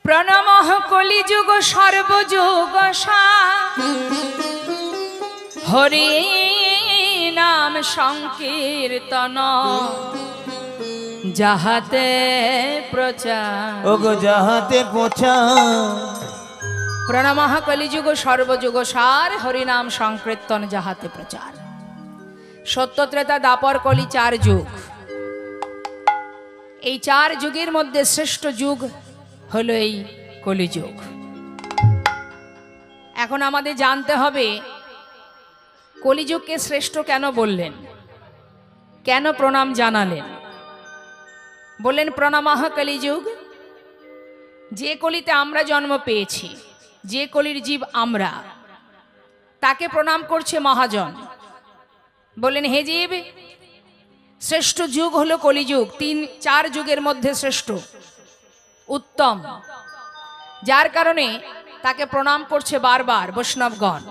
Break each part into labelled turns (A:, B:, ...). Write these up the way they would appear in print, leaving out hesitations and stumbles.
A: প্রণমঃ কলিযুগ সর্বযুগ হরি নাম সংকীর্তন যাহাতে প্রচার
B: ওগো যাহাতে প্রচার।
A: প্রণমঃ কলিযুগ সর্বযুগ সার হরি নাম সংকীর্তন যাহাতে প্রচার। সত্য ত্রেতা দাপর কলি 4 যুগ। এই 4 যুগের মধ্যে শ্রেষ্ঠ যুগ হলো এই কলিযুগ। এখন আমাদের জানতে হবে কলিযুগকে শ্রেষ্ঠ কেন বললেন, কেন প্রণাম জানালেন। বললেন প্রণামঃ কলিযুগ, যে কলিতে আমরা জন্ম পেয়েছি, যে কলির জীব আমরা, তাকে প্রণাম করছে মহাজন। বললেন হে জীব, শ্রেষ্ঠ যুগ হলো কলিযুগ, 3-4 যুগের মধ্যে শ্রেষ্ঠ উত্তম, যার কারণে তাকে প্রণাম করছে বারবার বৈষ্ণবগণ।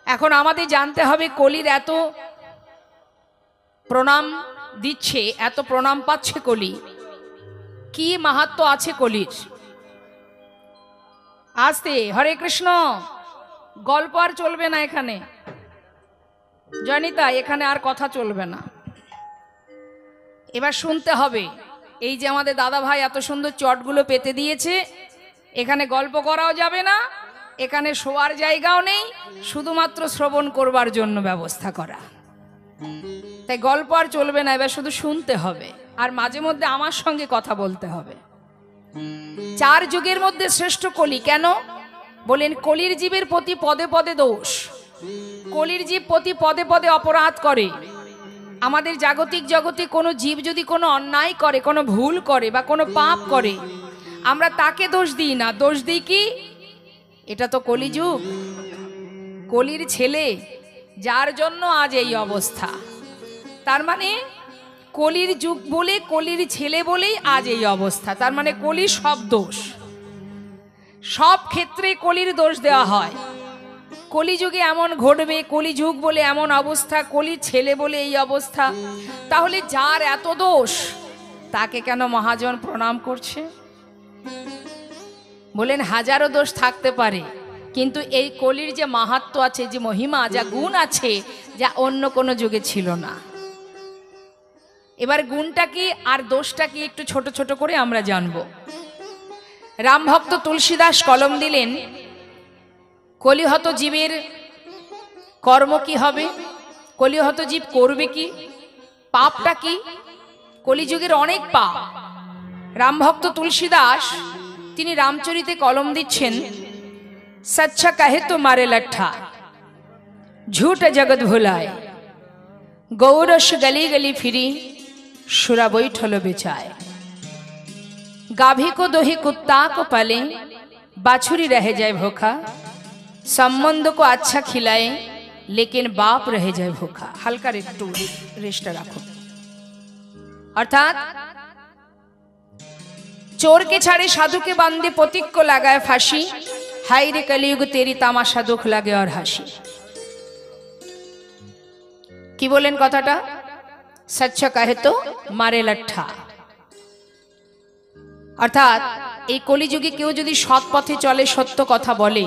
A: এখন আমাদের জানতে হবে কলির এত প্রণাম দিচ্ছে, এত প্রণাম পাচ্ছে কলি, কি মাহাত্ম্য আছে কলির। আস্তে হরে কৃষ্ণ, গল্প আর চলবে না এখানে, জনিতা এখানে আর কথা চলবে না, এবার শুনতে হবে। এই যে আমাদের দাদা ভাই এত সুন্দর চটগুলো পেতে দিয়েছে, এখানে গল্প করাও যাবে না, এখানে শোয়ার জায়গাও নেই, শুধুমাত্র শ্রবণ করবার জন্য ব্যবস্থা করা। তাই গল্প আর চলবে না, এবার শুধু শুনতে হবে আর মাঝে মধ্যে আমার সঙ্গে কথা বলতে হবে। 4 যুগের মধ্যে শ্রেষ্ঠ কলি কেন বলেন? কলির জীবের প্রতি পদে পদে দোষ। কলির জীব প্রতি পদে পদে অপরাধ করে। আমাদের জাগতিক জগতে কোনো জীব যদি কোনো অন্যায় করে, কোনো ভুল করে বা কোনো পাপ করে, আমরা তাকে দোষ দিই না, দোষ দিই কি, এটা তো কলিযুগ, কলির ছেলে, যার জন্য আজ এই অবস্থা। তার মানে কলির যুগ বলে, কলির ছেলে বলেই আজ এই অবস্থা। তার মানে কলির সব দোষ, সব ক্ষেত্রে কলির দোষ দেওয়া হয়। কলিযুগে এমন ঘটবে, কলিযুগ বলে এমন অবস্থা, কলির ছেলে বলে এই অবস্থা। তাহলে যার এত দোষ, তাকে কেন মহাজন প্রণাম করছে? বলেন হাজারো দোষ থাকতে পারে, কিন্তু এই কলির যে মাহাত্ম্য আছে, যে মহিমা, যা গুণ আছে, যা অন্য কোনো যুগে ছিল না। এবার গুণটা কি আর দোষটা কি একটু ছোট ছোট করে আমরা জানব। রামভক্ত তুলসীদাস কলম দিলেন, কলিহত জীবের কর্ম কি হবে, কলিহত জীব করবে কি, পাপটা কি। কলিযুগের অনেক পাপ। রামভক্ত তুলসীদাস তিনি রামচরিতে কলম দিচ্ছেন, সচ্চা কাহে তো মারে লঠা, ঝুট জগৎ ভুলায়, গৌরস গলি গলি ফিরি, সুরা বৈঠল বেচায়, गाभी को दोही कुत्ता को पाले, बाछुरी रह जाए भूखा, संबंध को अच्छा खिलाए लेकिन बाप रह जाए भूखा। हल्का একটু রেস্ট রাখো। अर्थात चोर के छाड़े साधु के बांधे पथिक को लगाए फांसी, हाय रे कलयुग तेरी तामाशा दुख लागे और हाসি। কি বলেন কথাটা? सच्चा कहे तो मारे लट्ठा। অর্থাৎ এই কলিযুগে কেউ যদি সৎ পথে চলে, সত্য কথা বলে,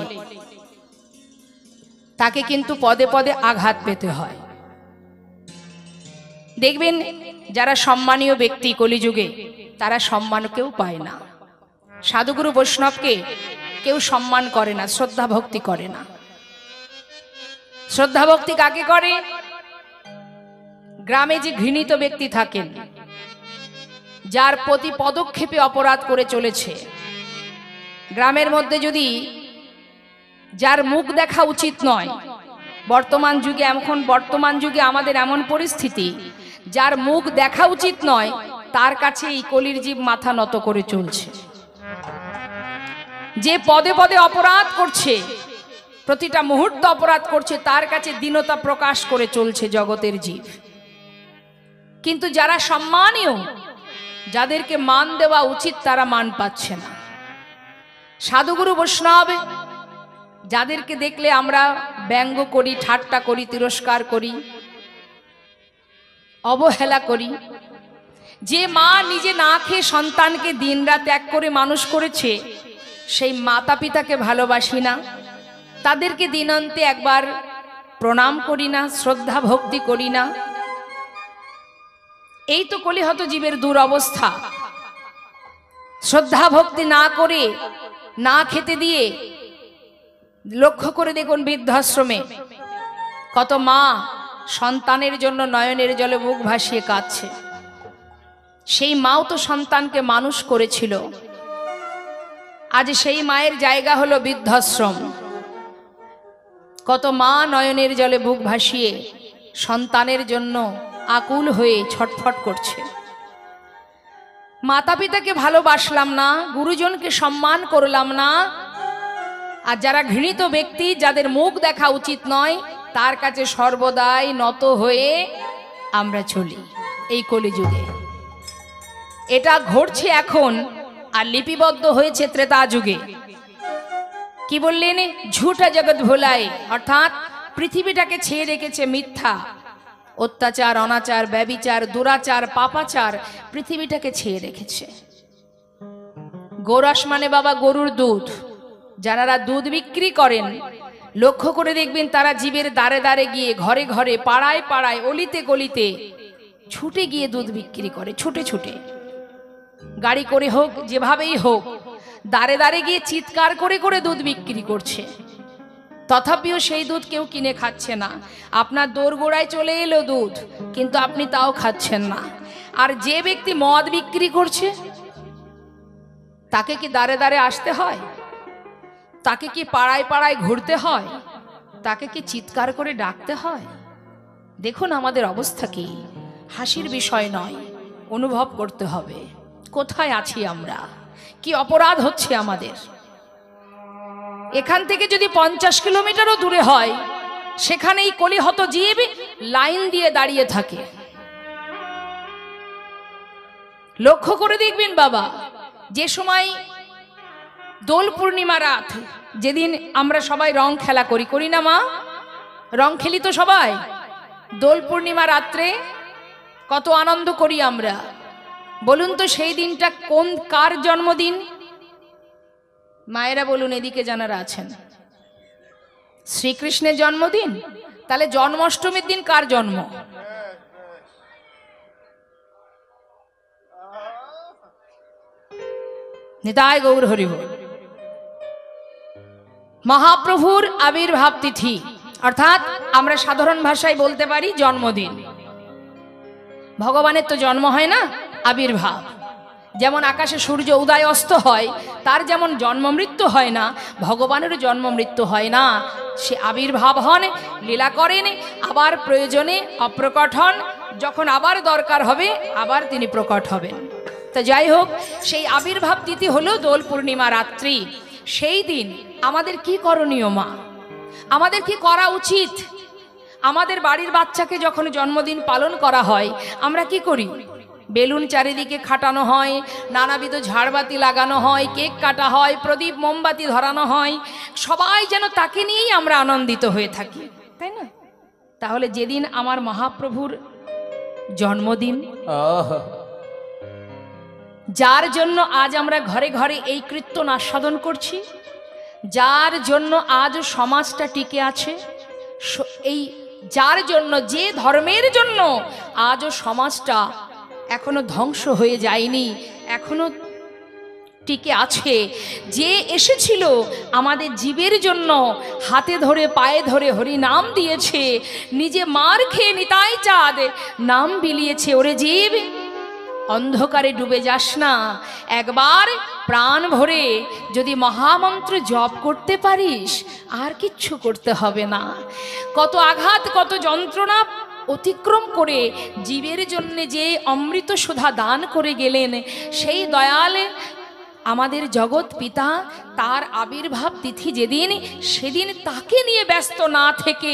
A: তাকে কিন্তু পদে পদে আঘাত পেতে হয়। দেখবেন যারা সম্মানীয় ব্যক্তি কলিযুগে, তারা সম্মান কেউ পায় না। সাধুগুরু বৈষ্ণবকে কেউ সম্মান করে না, শ্রদ্ধা ভক্তি করে না। শ্রদ্ধা ভক্তি কাকে করে? গ্রামে যে ঘৃণিত ব্যক্তি থাকেন, যার প্রতি পদক্ষেপে অপরাধ করে চলেছে, গ্রামের মধ্যে যদি যার মুখ দেখা উচিত নয়, বর্তমান যুগে আমাদের এমন পরিস্থিতি, যার মুখ দেখা উচিত নয়, তার কাছে এই কলির জীব মাথা নত করে চলছে। যে পদে পদে অপরাধ করছে, প্রতিটা মুহূর্ত অপরাধ করছে, তার কাছে দীনতা প্রকাশ করে চলছে জগতের জীব। কিন্তু যারা সম্মানীয়, যাদেরকে মান দেওয়া উচিত, তারা মান পাচ্ছে না। সাধুগুরু বৈষ্ণব যাদেরকে দেখলে আমরা ব্যঙ্গ করি, ঠাট্টা করি, তিরস্কার করি, অবহেলা করি, যে মা নিজে না খেয়ে সন্তানকে দিনরাত ত্যাগ করে মানুষ করেছে, সেই মাতা পিতাকে ভালোবাসি না, তাদেরকে দিনান্তে একবার প্রণাম করি না, শ্রদ্ধা ভক্তি করি না। এই তো কলিহত জীবের দুরবস্থা। শ্রদ্ধা ভক্তি না করে, না খেতে দিয়ে, লক্ষ্য করে দেখুন বৃদ্ধাশ্রমে কত মা সন্তানের জন্য নয়নের জলে মুখ ভাসিয়ে কাঁদছে। সেই মাও তো সন্তানকে মানুষ করেছিল। আজ সেই মায়ের জায়গা হলো বৃদ্ধাশ্রম। কত মা নয়নের জলে বুক ভাসিয়ে সন্তানের জন্য আকুল হয়ে ছটফট করছে। মাতা পিতাকে ভালোবাসলাম না, গুরুজনকে সম্মান করলাম না, আর যারা ঘৃণিত ব্যক্তি, যাদের মুখ দেখা উচিত নয়, তার কাছে সর্বদাই নত হয়ে আমরা চলি এই কলিযুগে। এটা ঘটছে এখন, আর লিপিবদ্ধ হয়েছে ত্রেতা যুগে। কি বললেন? ঝুঠা জগৎ ভোলাই, অর্থাৎ পৃথিবীটাকে ছেয়ে রেখেছে মিথ্যা, অত্যাচার, অনাচার, ব্যভিচার, দুরাচার, পাপাচার পৃথিবীটাকে ছেয়ে রেখেছে। গোরস মানে বাবা গরুর দুধ। যারা দুধ বিক্রি করেন, লক্ষ্য করে দেখবেন তারা জীবের দ্বারে দ্বারে গিয়ে, ঘরে ঘরে, পাড়ায় পাড়ায়, অলিতে গলিতে ছুটে গিয়ে দুধ বিক্রি করে। ছুটে ছুটে, গাড়ি করে হোক, যেভাবেই হোক, দ্বারে দ্বারে গিয়ে চিৎকার করে করে দুধ বিক্রি করছে। তথাপিও সেই দুধ কেউ কিনে খাচ্ছে না। আপনার দোরগোড়ায় চলে এলো দুধ, কিন্তু আপনি তাও খাচ্ছেন না। আর যে ব্যক্তি মদ বিক্রি করছে, তাকে কি দ্বারে দ্বারে আসতে হয়? তাকে কি পাড়ায় পাড়ায় ঘুরতে হয়? তাকে কি চিৎকার করে ডাকতে হয়? দেখুন আমাদের অবস্থা কি। হাসির বিষয় নয়, অনুভব করতে হবে কোথায় আছি আমরা, কি অপরাধ হচ্ছে আমাদের। এখান থেকে যদি 50 কিলোমিটারও দূরে হয়, সেখানেই কলিহত জীব লাইন দিয়ে দাঁড়িয়ে থাকে। লক্ষ্য করে দেখবেন বাবা, যে সময় দোল পূর্ণিমা রাত, যেদিন আমরা সবাই রং খেলা করি, করি না মা? রং খেলি তো সবাই। দোল পূর্ণিমা রাত্রে কত আনন্দ করি আমরা। বলুন তো সেই দিনটা কার জন্মদিন? মায়েরা বলুন, এদিকে যারা আছেন, শ্রীকৃষ্ণের জন্মদিন। তাহলে জন্মাষ্টমীর দিন কার জন্ম? নিতাই গৌর হরি বল। মহাপ্রভুর আবির্ভাব তিথি, অর্থাৎ আমরা সাধারণ ভাষায় বলতে পারি জন্মদিন। ভগবানের তো জন্ম হয় না, আবির্ভাব। যেমন আকাশে সূর্য উদয় অস্ত হয়, তার যেমন জন্ম মৃত্যু হয় না, ভগবানেরও জন্ম মৃত্যু হয় না। সে আবির্ভাব হন, লীলা করেন, আবার প্রয়োজনে অপ্রকট হন, যখন আবার দরকার হবে আবার তিনি প্রকট হবেন। তো যাই হোক, সেই আবির্ভাব তিথি হলো দোল পূর্ণিমা রাত্রি। সেই দিন আমাদের কি করণীয় মা? আমাদের কি করা উচিত? আমাদের বাড়ির বাচ্চাকে যখন জন্মদিন পালন করা হয়, আমরা কি করি? বেলুন চারিদিকে খাটানো হয়, নানাবিধ ঝাড়বাতি লাগানো হয়, কেক কাটা হয়, প্রদীপ মোমবাতি ধরানো হয়, সবাই যেন তাকে নিয়েই আমরা আনন্দিত হয়ে থাকি, তাই না? তাহলে যেদিন আমার মহাপ্রভুর জন্মদিন, যার জন্য আজ আমরা ঘরে ঘরে এই কীর্তন আস্বাদন করছি, যার জন্য আজ সমাজটা টিকে আছে, এই যার জন্য, যে ধর্মের জন্য আজও সমাজটা এখনো ধ্বংস হয়ে যায়নি, এখনো টিকে আছে, যে এসেছিল আমাদের জীবের জন্য, হাতে ধরে পায়ে ধরে হরি নাম দিয়েছে, নিজে মার খেয়ে নিতাই চাঁদ নাম বিলিয়েছে। ওরে জীব, অন্ধকারে ডুবে যাস না, একবার প্রাণ ভরে যদি মহামন্ত্র জপ করতে পারিস, আর কিচ্ছু করতে হবে না। কত আঘাত, কত যন্ত্রণা অতিক্রম করে জীবের জন্য যে অমৃত সুধা দান করে গেলেন, সেই দয়াল আমাদের জগৎ পিতা, তার আবির্ভাব তিথি যেদিন, সেদিন তাকে নিয়ে ব্যস্ত না থেকে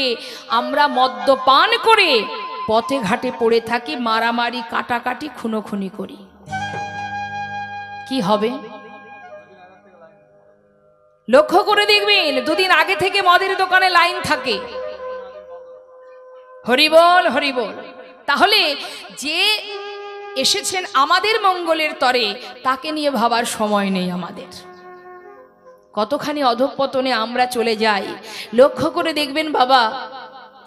A: আমরা মদ্যপান করে পথে ঘাটে পড়ে থাকি, মারামারি, কাটাকাটি, খুনোখুনি করি। কি হবে? লক্ষ্য করে দেখবেন, দুদিন আগে থেকে মদের দোকানে লাইন থাকে। হরিবল হরিবল। তাহলে যে এসেছেন আমাদের মঙ্গলের তরে, তাকে নিয়ে ভাবার সময় নেই আমাদের। কতখানি অধঃপতনে আমরা চলে যাই। লক্ষ্য করে দেখবেন বাবা,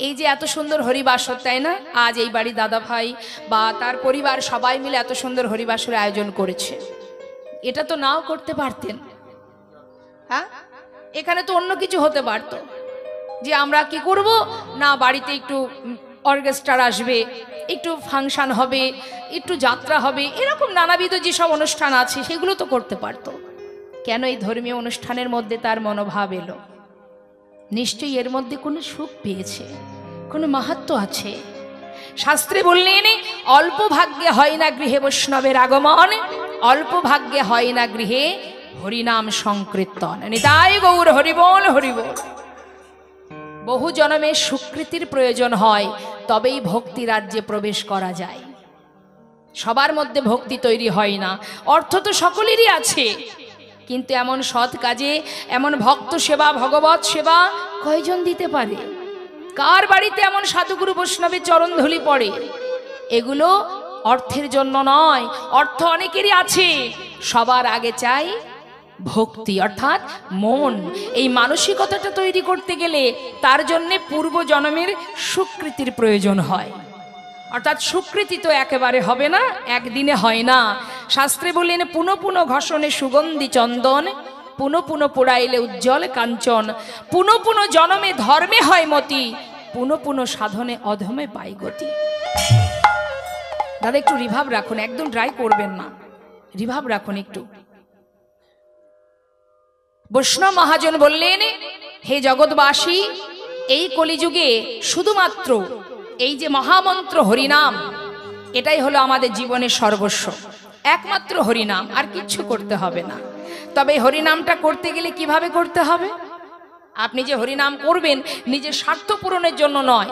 A: এই যে এত সুন্দর হরিবাসর, তাই না? আজ এই বাড়ি দাদা ভাই বা তার পরিবার সবাই মিলে এত সুন্দর হরিবাসর আয়োজন করেছে। এটা তো নাও করতে পারতেন, হ্যাঁ? এখানে তো অন্য কিছু হতে পারত, যে আমরা কি করব না, বাড়িতে একটু অর্কেস্ট্রা আসবে, একটু ফাংশন হবে, একটু যাত্রা হবে, এরকম নানাবিধ যেসব অনুষ্ঠান আছে সেগুলো তো করতে পারতো। কেন এই ধর্মীয় অনুষ্ঠানের মধ্যে তার মনোভাব এলো? নিশ্চয়ই এর মধ্যে কোনো সুখ পেয়েছে, কোনো মাহাত্ম্য আছে। শাস্ত্রে বললেন, অল্প ভাগ্যে হয় না গৃহে বৈষ্ণবের আগমন, অল্প ভাগ্যে হয় না গৃহে হরিনাম সংকীর্তন। নিতাই গৌর হরিবোল হরিবোল। বহু জন্মের সুকৃতির প্রয়োজন হয়, তবেই ভক্তি রাজ্যে প্রবেশ করা যায়। সবার মধ্যে ভক্তি তৈরি হয় না। অর্থ তো সকলেরই আছে, কিন্তু এমন সৎ কাজে, এমন ভক্ত সেবা, ভগবত সেবা কয়জন দিতে পারে? কার বাড়িতে এমন সাধুগুরু বৈষ্ণবের চরণ ধুলি পড়ে? এগুলো অর্থের জন্য নয়। অর্থ অনেকেরই আছে, সবার আগে চাই ভক্তি, অর্থাৎ মন। এই মানসিকতাটা তৈরি করতে গেলে তার জন্যে পূর্ব জন্মের সুকৃতির প্রয়োজন হয়। অর্থাৎ সুকৃতি তো একেবারে হবে না, একদিনে হয় না। শাস্ত্রে বললেন, পুনঃ পুনঃ ঘষণে সুগন্ধি চন্দন, পুনঃ পুনঃ পোড়াইলে উজ্জ্বল কাঞ্চন, পুনঃ পুনঃ জনমে ধর্মে হয় মতি, পুনঃ পুনঃ সাধনে অধমে পাই গতি। দাদা একটু রিভাব রাখুন, একদম ড্রাই করবেন না, রিভাব রাখুন একটু। বৈষ্ণব মহাজন বললেন, হে জগৎবাসী, এই কলিযুগে শুধুমাত্র এই যে মহামন্ত্র হরিনাম, এটাই হলো আমাদের জীবনের সর্বস্ব। একমাত্র হরিনাম, আর কিচ্ছু করতে হবে না। তবে হরিনামটা করতে গেলে কিভাবে করতে হবে? আপনি যে হরিনাম করবেন নিজের স্বার্থ পূরণের জন্য নয়,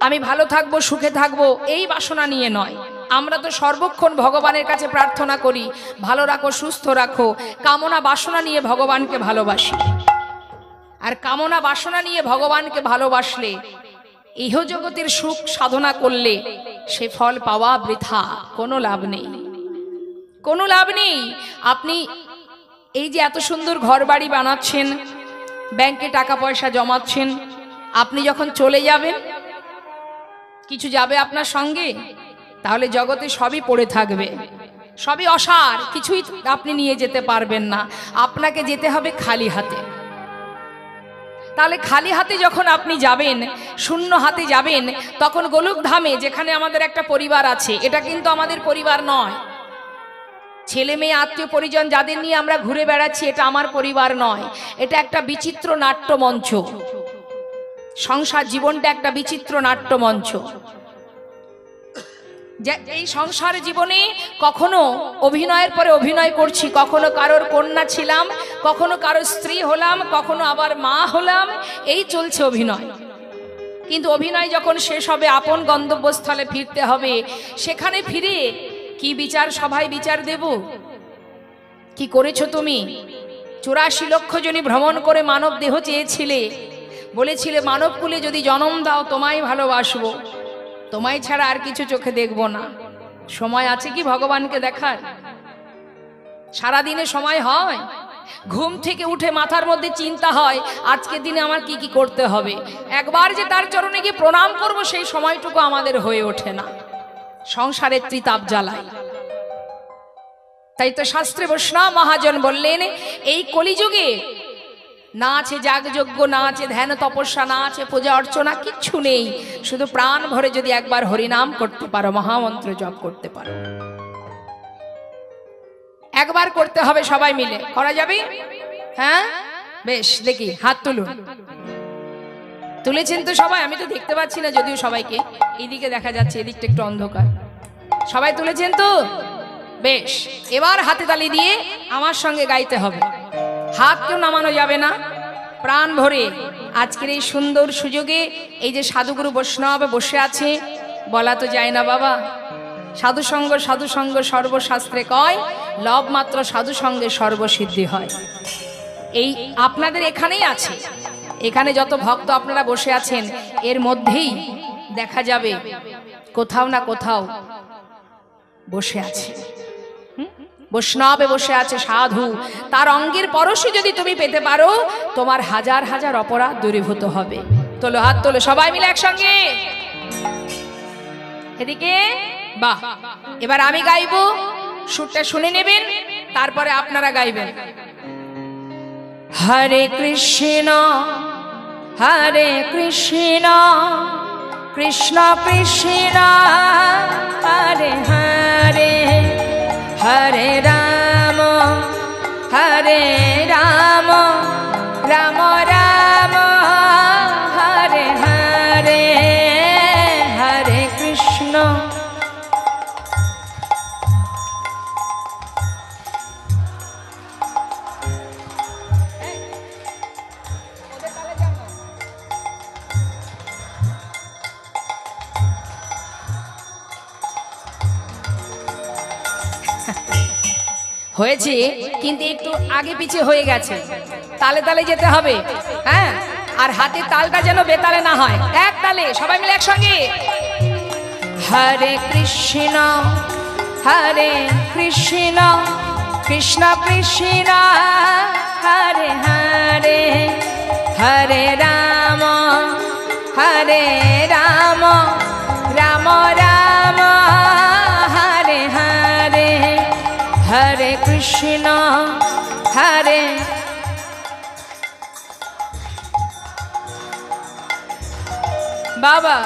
A: আমি ভালো থাকবো, সুখে থাকবো, এই বাসনা নিয়ে নয়। আমরা তো সর্বক্ষণ ভগবানের কাছে প্রার্থনা করি, ভালো রাখো, সুস্থ রাখো। কামনা বাসনা নিয়ে ভগবানকে ভালোবাসি, আর কামনা বাসনা নিয়ে ভগবানকে ভালোবাসলে, ইহ জগতের সুখ সাধনা করলে সে ফল পাওয়া বৃথা, কোনো লাভ নেই, কোনো লাভ নেই। আপনি এই যে এত সুন্দর ঘর বাড়ি বানাচ্ছেন, ব্যাংকে টাকা পয়সা জমাচ্ছেন, আপনি যখন চলে যাবেন, কিছু যাবে আপনার সঙ্গে? তাহলে জগতে সবই পড়ে থাকবে, সবই অসার, কিছুই আপনি নিয়ে যেতে পারবেন না। আপনাকে যেতে হবে খালি হাতে। তাহলে খালি হাতে যখন আপনি যাবেন, শূন্য হাতে যাবেন, তখন গোলকধামে, যেখানে আমাদের একটা পরিবার আছে, এটা কিন্তু আমাদের পরিবার নয়। ছেলে মেয়ে আত্মীয় পরিজন যাদের নিয়ে আমরা ঘুরে বেড়াচ্ছি, এটা আমার পরিবার নয়। এটা একটা বিচিত্র নাট্যমঞ্চ। সংসার জীবনটা একটা বিচিত্র নাট্যমঞ্চ। যে এই সংসার জীবনে কখনো অভিনয়ের পরে অভিনয় করছি, কখনো কারোর কন্যা ছিলাম, কখনো কারোর স্ত্রী হলাম, কখনো আবার মা হলাম, এই চলছে অভিনয়। কিন্তু অভিনয় যখন শেষ হবে, আপন গন্তব্যস্থলে ফিরতে হবে। সেখানে ফিরে কি বিচার সভায় বিচার দেব? কি করেছো তুমি? 84 লক্ষ জনী ভ্রমণ করে মানব দেহ চেয়েছিলে, বলেছিলে মানব কুলে যদি জন্ম দাও তোমায় ভালোবাসবো, তোমায় ছাড়া আর কিছু চোখে দেখব না। সময় আছে কি ভগবানকে দেখার? সারাদিনে সময় হয়? ঘুম থেকে উঠে মাথার মধ্যে চিন্তা হয় আজকের দিনে আমার কি কি করতে হবে। একবার যে তার চরণে গিয়ে প্রণাম করব, সেই সময়টুকু আমাদের হয়ে ওঠে না, সংসারের ত্রিতাপ জ্বালায়। তাই তো শাস্ত্রে বৈষ্ণব মহাজন বললেন, এই কলিযুগে না আছে যাগযজ্ঞ, না আছে ধ্যান তপস্যা, না আছে পূজা অর্চনা, কিচ্ছু নেই। শুধু প্রাণ ভরে যদি একবার হরিনাম করতে পারো, মহামন্ত্র জপ করতে পারো, একবার করতে হবে সবাই মিলে। করা যাবে? হ্যাঁ, বেশ, দেখি হাত তুলুন। তুলেছেন তো সবাই? আমি তো দেখতে পাচ্ছি না যদিও সবাইকে, এইদিকে দেখা যাচ্ছে, এদিকটা একটু অন্ধকার। সবাই তুলেছেন তো? বেশ, এবার হাতে তালি দিয়ে আমার সঙ্গে গাইতে হবে। হাত কেউ নামানো যাবে না, প্রাণ ভরে। আজকের এই সুন্দর সুযোগে এই যে সাধুগুরু বৈষ্ণব বসে আছে, বলা তো যায় না বাবা, সাধুসঙ্গ সাধুসঙ্গ সর্বশাস্ত্রে কয়, লব মাত্র সাধুসঙ্গে সর্বসিদ্ধি হয়। এই আপনাদের এখানেই আছে, এখানে যত ভক্ত আপনারা বসে আছেন, এর মধ্যেই দেখা যাবে কোথাও না কোথাও বসে আছে, বৈষ্ণবে বসে আছে সাধু, তার অঙ্গের পরশে যদি তুমি পেতে পারো তোমার হাজার হাজার অপরাধ দূরীভূত হবে। তোলো হাত তোলো সবাই মিলে একসঙ্গে এদিকে। বাহ, এবার আমি গাইবো, সুরটা শুনে নেবেন, তারপরে আপনারা গাইবেন। হরে কৃষ্ণ হরে কৃষ্ণ কৃষ্ণ কৃষ্ণ হরে হরে, হরে রাম হরে রাম রাম রাম হরে হরে, হরে কৃষ্ণ। হয়েছে কিন্তু একটু আগে পিছে হয়ে গেছে, তালে তালে যেতে হবে। হ্যাঁ, আর হাতের তালটা যেন বেতালে না হয়, এক তালে সবাই মিলে একসঙ্গে। হরে কৃষ্ণ হরে কৃষ্ণ কৃষ্ণ কৃষ্ণ হরে হরে, হরে রাম হরে রাম রাম রাম হরে হরে, হরে কৃষ্ণ হরে। বাবা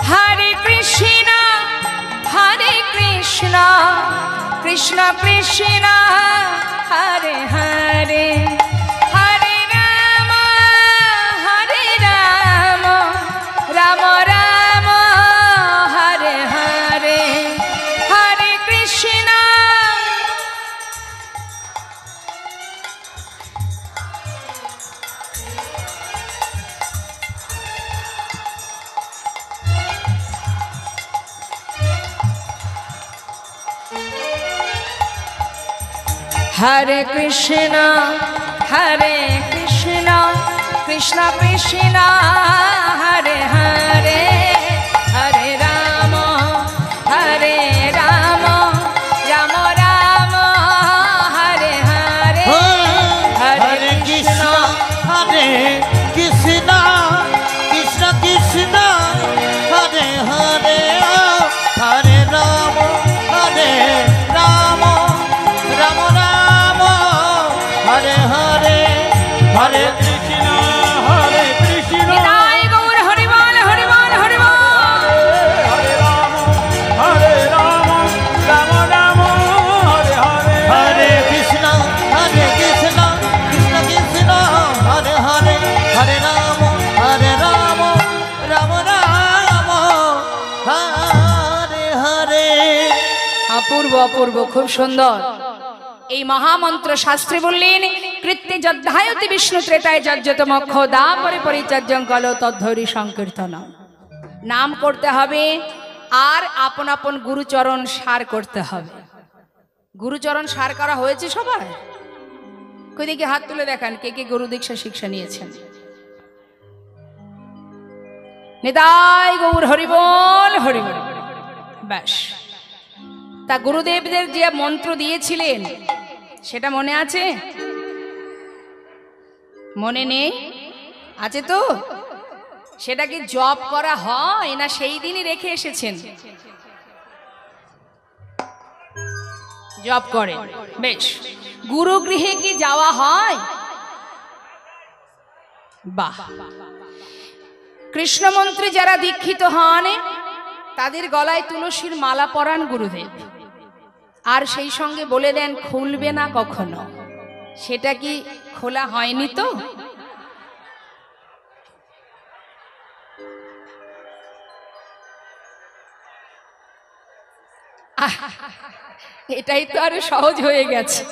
A: হরে কৃষ্ণ হরে কৃষ্ণ কৃষ্ণ কৃষ্ণ হরে হরে, হরে রাম রাম রাম হরে হরে, হরে কৃষ্ণ। হরে কৃষ্ণ হরে কৃষ্ণ কৃষ্ণ কৃষ্ণ হরে হরে, হরে রাম রাম রাম রাম হরে হরে, হরে কৃষ্ণ
B: হরে কৃষ্ণ কৃষ্ণ কৃষ্ণ হরে হরে, হরে রাম রাম রাম রাম হরে হরে, হরে কৃষ্ণ হরে কৃষ্ণ
A: নিতাই গৌর হরি বল হরি বল হরি বল।
B: হরে রাম রাম রাম হরে হরে, হরে কৃষ্ণ কৃষ্ণ কৃষ্ণ হরে হরে, হরে রাম রাম রাম হরে হরে।
A: অপূর্ব অপূর্ব, খুব সুন্দর। এই মহামন্ত্র শাস্ত্রে বললেন কৃত্যে যদ্ধায়তি বিষ্ণু ত্রেতায় যজ্জত মোক্ষ দাপরে পরিচর্যং কল তদ্ধরি সংকীর্তন। নাম করতে হবে আর আপন আপন গুরুচরণ সার করতে হবে। গুরুচরণ সার করা হয়েছে সবাই? কই দেখি হাত তুলে দেখান কে কে গুরু দীক্ষা শিক্ষা নিয়েছেন। নিতাই গৌর হরিবল হরিবল। ব্যাস, তা গুরুদেবদের যে মন্ত্র দিয়েছিলেন সেটা মনে আছে? মনে নেই? আছে তো? সেটা কি জপ করা হয় না সেই দিনই রেখে এসেছেন? জপ করে। বেশ, গুরু গৃহে কি যাওয়া হয়? বাহ। কৃষ্ণমন্ত্রে যারা দীক্ষিত হন তাদের গলায় তুলসীর মালা পরান গুরুদেব, আর সেই সঙ্গে বলে দেন খুলবে না কখনো। সেটা কি খোলা হয়নি তো? এটাই তো আরো সহজ হয়ে গেছে।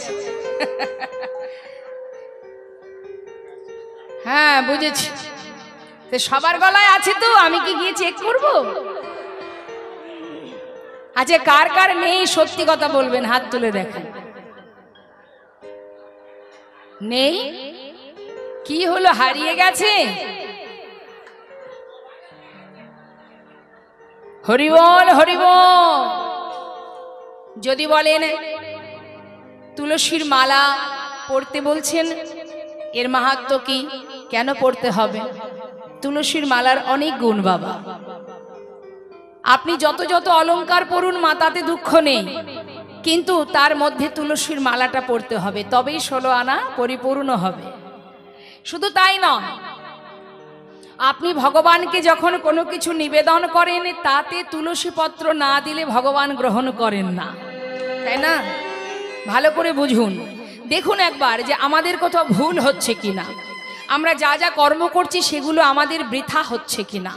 A: হ্যাঁ, বুঝেছি। তো সবার গলায় আছে তো, আমি কি গিয়ে চেক করব? আচ্ছা, কার কার নেই সত্যি কথা বলবেন, হাত তুলে দেখেন। নেই? কি হলো, হারিয়ে গেছে? হরিবল হরিবল। যদি বলেন তুলসীর মালা পড়তে বলছেন, এর মাহাত্ম্য কি, কেন পড়তে হবে? তুলসীর মালার অনেক গুণ বাবা। আপনি যত যত অলংকার পড়ুন মা, তাতে দুঃখ নেই, কিন্তু তার মধ্যে তুলসীর মালাটা পড়তে হবে, তবেই 16 আনা পরিপূর্ণ হবে। শুধু তাই নয়, আপনি ভগবানকে যখন কোনো কিছু নিবেদন করেন, তাতে তুলসী পত্র না দিলে ভগবান গ্রহণ করেন না, তাই না? ভালো করে বুঝুন, দেখুন একবার যে আমাদের কোথাও ভুল হচ্ছে কিনা, আমরা যা যা কর্ম করছি সেগুলো আমাদের বৃথা হচ্ছে কিনা।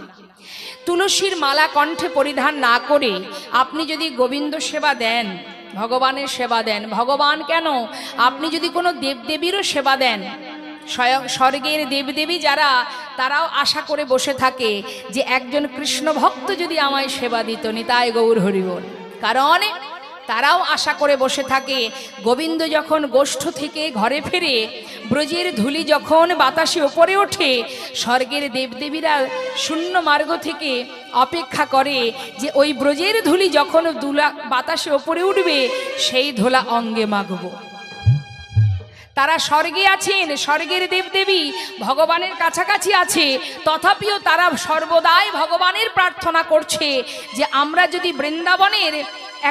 A: তুলসীর মালা কণ্ঠে পরিধান না করে আপনি যদি গোবিন্দ সেবা দেন, ভগবানের সেবা দেন, ভগবান কেন, আপনি যদি কোনো দেবদেবীরও সেবা দেন, স্বয়ং স্বর্গের দেবদেবী যারা, তারাও আশা করে বসে থাকে যে একজন কৃষ্ণ ভক্ত যদি আমায় সেবা দিত, নিতাই গৌর হরিবল। কারণ তারাও আশা করে বসে থাকে, গোবিন্দ যখন গোষ্ঠ থেকে ঘরে ফেরে, ব্রজের ধুলি যখন বাতাসে ওপরে ওঠে, স্বর্গের দেবদেবীরা শূন্য মার্গ থেকে অপেক্ষা করে যে ওই ব্রজের ধুলি যখন বাতাসে ওপরে উঠবে, সেই ধুলা অঙ্গে মাগব। তারা স্বর্গে আছেন, স্বর্গের দেবদেবী ভগবানের কাছাকাছি আছে, তথাপিও তারা সর্বদাই ভগবানের প্রার্থনা করছে যে আমরা যদি বৃন্দাবনের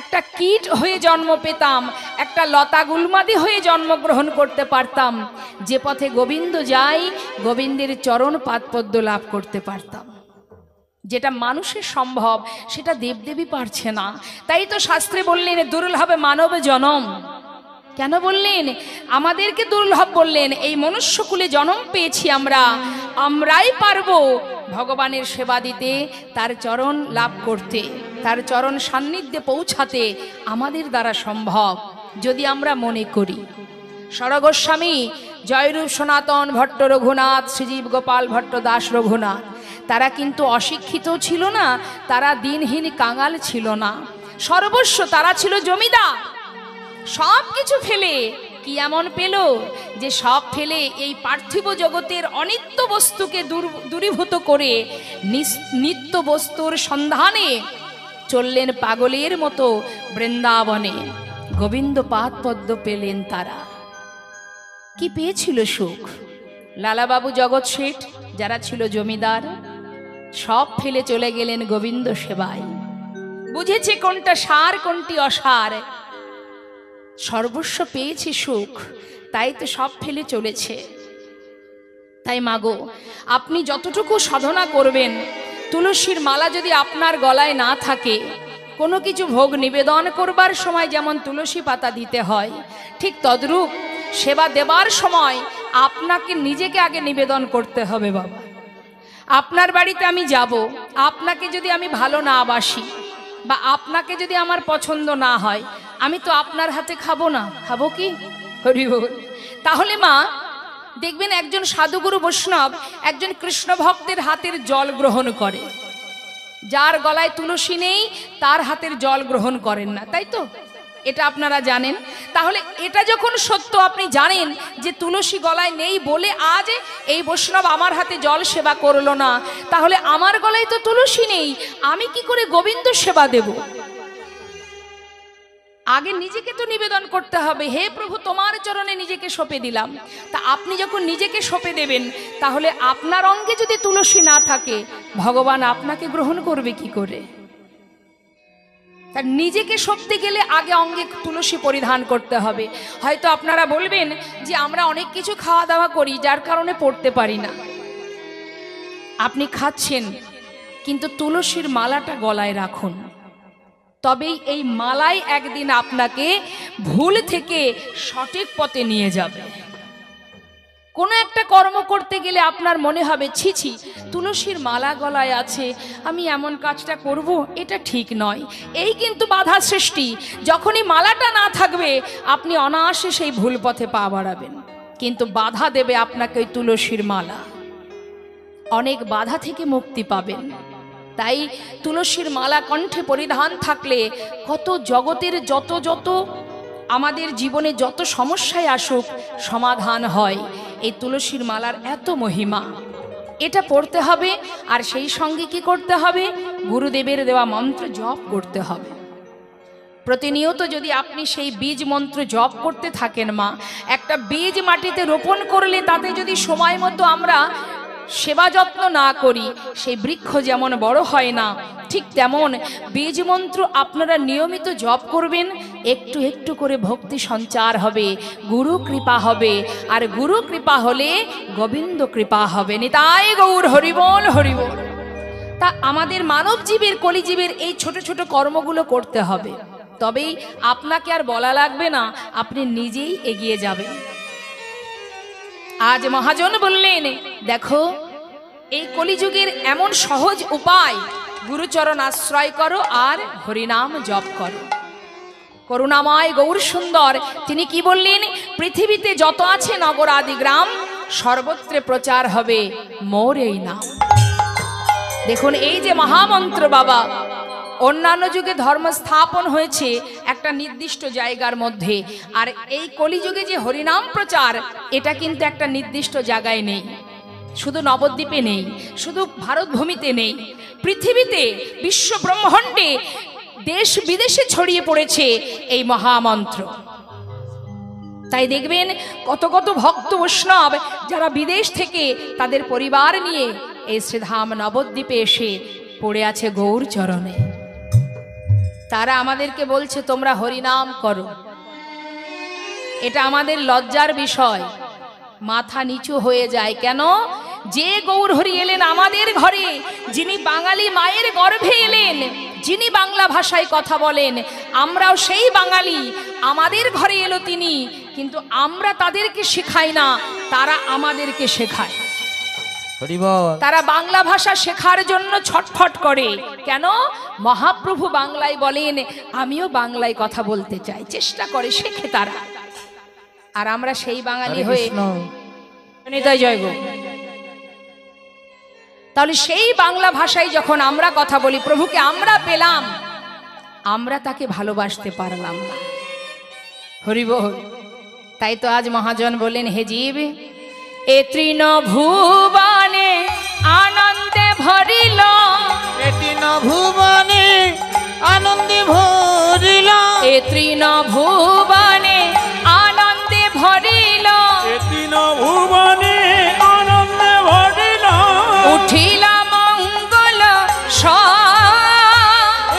A: একটা কীট হয়ে জন্ম পেতাম, একটা লতা গুলমাদি হয়ে জন্মগ্রহণ করতে পারতাম, যে পথে গোবিন্দ যায় গোবিন্দের চরণ পাদপদ্ম লাভ করতে পারতাম। যেটা মানুষের সম্ভব সেটা দেবদেবী পারছে না। তাই তো শাস্ত্রে বললেন দুর্লভ মানব জনম। কেন বললেন? আমাদেরকে দুর্লভ বললেন, এই মনুষ্যকুলে জন্ম পেয়েছি আমরাই পারবো ভগবানের সেবা দিতে, তার চরণ লাভ করতে, তার চরণ সান্নিধ্যে পৌঁছাতে আমাদের দ্বারা সম্ভব, যদি আমরা মনে করি। সরগোস্বামী, জয়রূপ সনাতন ভট্ট রঘুনাথ, শ্রীজীব গোপাল ভট্ট দাস রঘুনাথ, তারা কিন্তু অশিক্ষিত ছিল না, তারা দিনহীন কাঙাল ছিল না, সর্বস্ব তারা ছিল জমিদার। সব কিছু ফেলে কি এমন পেল যে সব ফেলে এই পার্থিব জগতের অনিত্য বস্তুকে দূরীভূত করে নিত্য বস্তুর সন্ধানে চললেন পাগলের মতো বৃন্দাবনে। গোবিন্দ পাদপদ্ম পেলেন তারা। কি পেয়েছিল সুখ? লালাবাবু জগৎ শেঠ যারা ছিল জমিদার, সব ফেলে চলে গেলেন গোবিন্দ সেবায়। বুঝেছে কোনটা সার কোনটি অসার, সর্বস্ব পেয়েছি সুখ, তাই তো সব ফেলে চলেছে। তাই মাগো, আপনি যতটুকু সাধনা করবেন, তুলসীর মালা যদি আপনার গলায় না থাকে, কোনো কিছু ভোগ নিবেদন করবার সময় যেমন তুলসী পাতা দিতে হয়, ঠিক তদ্রূপ সেবা দেবার সময় আপনাকে নিজেকে আগে নিবেদন করতে হবে। বাবা, আপনার বাড়িতে আমি যাব, আপনাকে যদি আমি ভালো না বাসি বা আপনাকে যদি আমার পছন্দ না হয়, আমি তো আপনার হাতে খাবো না। খাবো কি? হরি বল। তাহলে মা দেখবেন একজন সাধুগুরু বৈষ্ণব একজন কৃষ্ণ ভক্তের হাতের জল গ্রহণ করে, যার গলায় তুলসী নেই তার হাতের জল গ্রহণ করেন না, তাই তো? এটা আপনারা জানেন। তাহলে এটা যখন সত্য, আপনি জানেন যে তুলসী গলায় নেই বলে আজ এই বৈষ্ণব আমার হাতে জল সেবা করলো না, তাহলে আমার গলায় তো তুলসী নেই, আমি কি করে গোবিন্দ সেবা দেব? আগে নিজেকে তো নিবেদন করতে হবে, হে প্রভু তোমার চরণে নিজেকে সঁপে দিলাম। তা আপনি যখন নিজেকে সঁপে দেবেন, তাহলে আপনার অঙ্গে যদি তুলসী না থাকে, ভগবান আপনাকে গ্রহণ করবে কি করে? তার নিজেকে সঁপতে গেলে আগে অঙ্গে তুলসী পরিধান করতে হবে। হয়তো আপনারা বলবেন যে আমরা অনেক কিছু খাওয়া দাওয়া করি, যার কারণে পড়তে পারি না। আপনি খাচ্ছেন, কিন্তু তুলসীর মালাটা গলায় রাখুন, তবেই এই মালাই একদিন আপনাকে ভুল থেকে সঠিক পথে নিয়ে যাবে। কোনো একটা কর্ম করতে গেলে আপনার মনে হবে ছি ছি, তুলসীর মালা গলায় আছে, আমি এমন কাজটা করব, এটা ঠিক নয়। এই কিন্তু বাধা সৃষ্টি। যখনই মালাটা না থাকবে, আপনি অনায়াসে সেই ভুল পথে পা বাড়াবেন, কিন্তু বাধা দেবে আপনাকে ওই তুলসীর মালা। অনেক বাধা থেকে মুক্তি পাবেন। তাই তুলসীর মালা কণ্ঠে পরিধান থাকলে কত জগতের যত যত আমাদের জীবনে যত সমস্যায় আসুক সমাধান হয়। এই তুলসীর মালার এত মহিমা, এটা পড়তে হবে। আর সেই সঙ্গে কি করতে হবে? গুরুদেবের দেওয়া মন্ত্র জপ করতে হবে প্রতিনিয়ত। যদি আপনি সেই বীজ মন্ত্র জপ করতে থাকেন, মা, একটা বীজ মাটিতে রোপণ করলে তাতে যদি সময় মতো আমরা সেবা যত্ন না করি, সেই বৃক্ষ যেমন বড় হয় না, ঠিক তেমন বীজ মন্ত্র আপনারা নিয়মিত জপ করবেন, একটু একটু করে ভক্তি সঞ্চার হবে, গুরু কৃপা হবে। আর গুরু কৃপা হলে গোবিন্দ কৃপা হবে। নিতাই গৌর হরিবোল হরিবোল। তা আমাদের মানব জীবের, কলিজীবের এই ছোট ছোট কর্মগুলো করতে হবে, তবেই আপনাকে আর বলা লাগবে না, আপনি নিজেই এগিয়ে যাবেন। আজ মহাজন বললেন, দেখো এই কলিযুগের এমন সহজ উপায়, গুরুচরণ আশ্রয় করো আর হরিনাম জপ করো। করুণাময় গৌর সুন্দর তিনি কি বললেন? পৃথিবীতে যত আছে নগর আদি গ্রাম, সর্বত্রে প্রচার হবে মোর এই নাম। দেখুন এই যে মহামন্ত্র বাবা, অন্যান্য যুগে ধর্ম স্থাপন হয়েছে একটা নির্দিষ্ট জায়গার মধ্যে, আর এই কলিযুগে যে হরিনাম প্রচার, এটা কিন্তু একটা নির্দিষ্ট জায়গায় নেই, শুধু নবদ্বীপে নেই, শুধু ভারত ভূমিতে নেই, পৃথিবীতে বিশ্ব ব্রহ্মাণ্ডে দেশ বিদেশে ছড়িয়ে পড়েছে এই মহামন্ত্র। তাই দেখবেন কত কত ভক্ত বৈষ্ণব যারা বিদেশ থেকে তাদের পরিবার নিয়ে এই শ্রীধাম নবদ্বীপে এসে পড়ে আছে গৌর চরণে। তারা আমাদেরকে বলছে তোমরা হরিনাম করো। এটা আমাদের লজ্জার বিষয়, মাথা নিচু হয়ে যায়। কেন? যে গৌর হরি এলেন আমাদের ঘরে, যিনি বাঙালি মায়ের গর্ভে এলেন, যিনি বাংলা ভাষায় কথা বলেন, আমরাও সেই বাঙালি, আমাদের ঘরে এলো তিনি, কিন্তু আমরা তাদেরকে শেখাই না, তারা আমাদেরকে শেখায়। তারা বাংলা ভাষা শেখার জন্য ছটফট করে। কেন? মহাপ্রভু বাংলায় বলেন, আমিও বাংলায় কথা বলতে চাই, চেষ্টা করে, শেখে তারা। আর আমরা সেই বাঙালি হয়ে নিতাই জয় গো। তাহলে সেই বাংলা ভাষায় যখন আমরা কথা বলি, প্রভুকে আমরা পেলাম, আমরা তাকে ভালোবাসতে পারলাম না। হরি বল। তাই তো আজ মহাজন বলেন, হে জীব, এ তৃণ ভুবনে আনন্দে ভরিল,
B: এ তৃণ ভুবনে আনন্দে ভরিল,
A: এ তৃণ ভুবনে আনন্দে ভরিল,
B: এ তৃণ ভুবনে আনন্দে ভরিল,
A: উঠিল মঙ্গল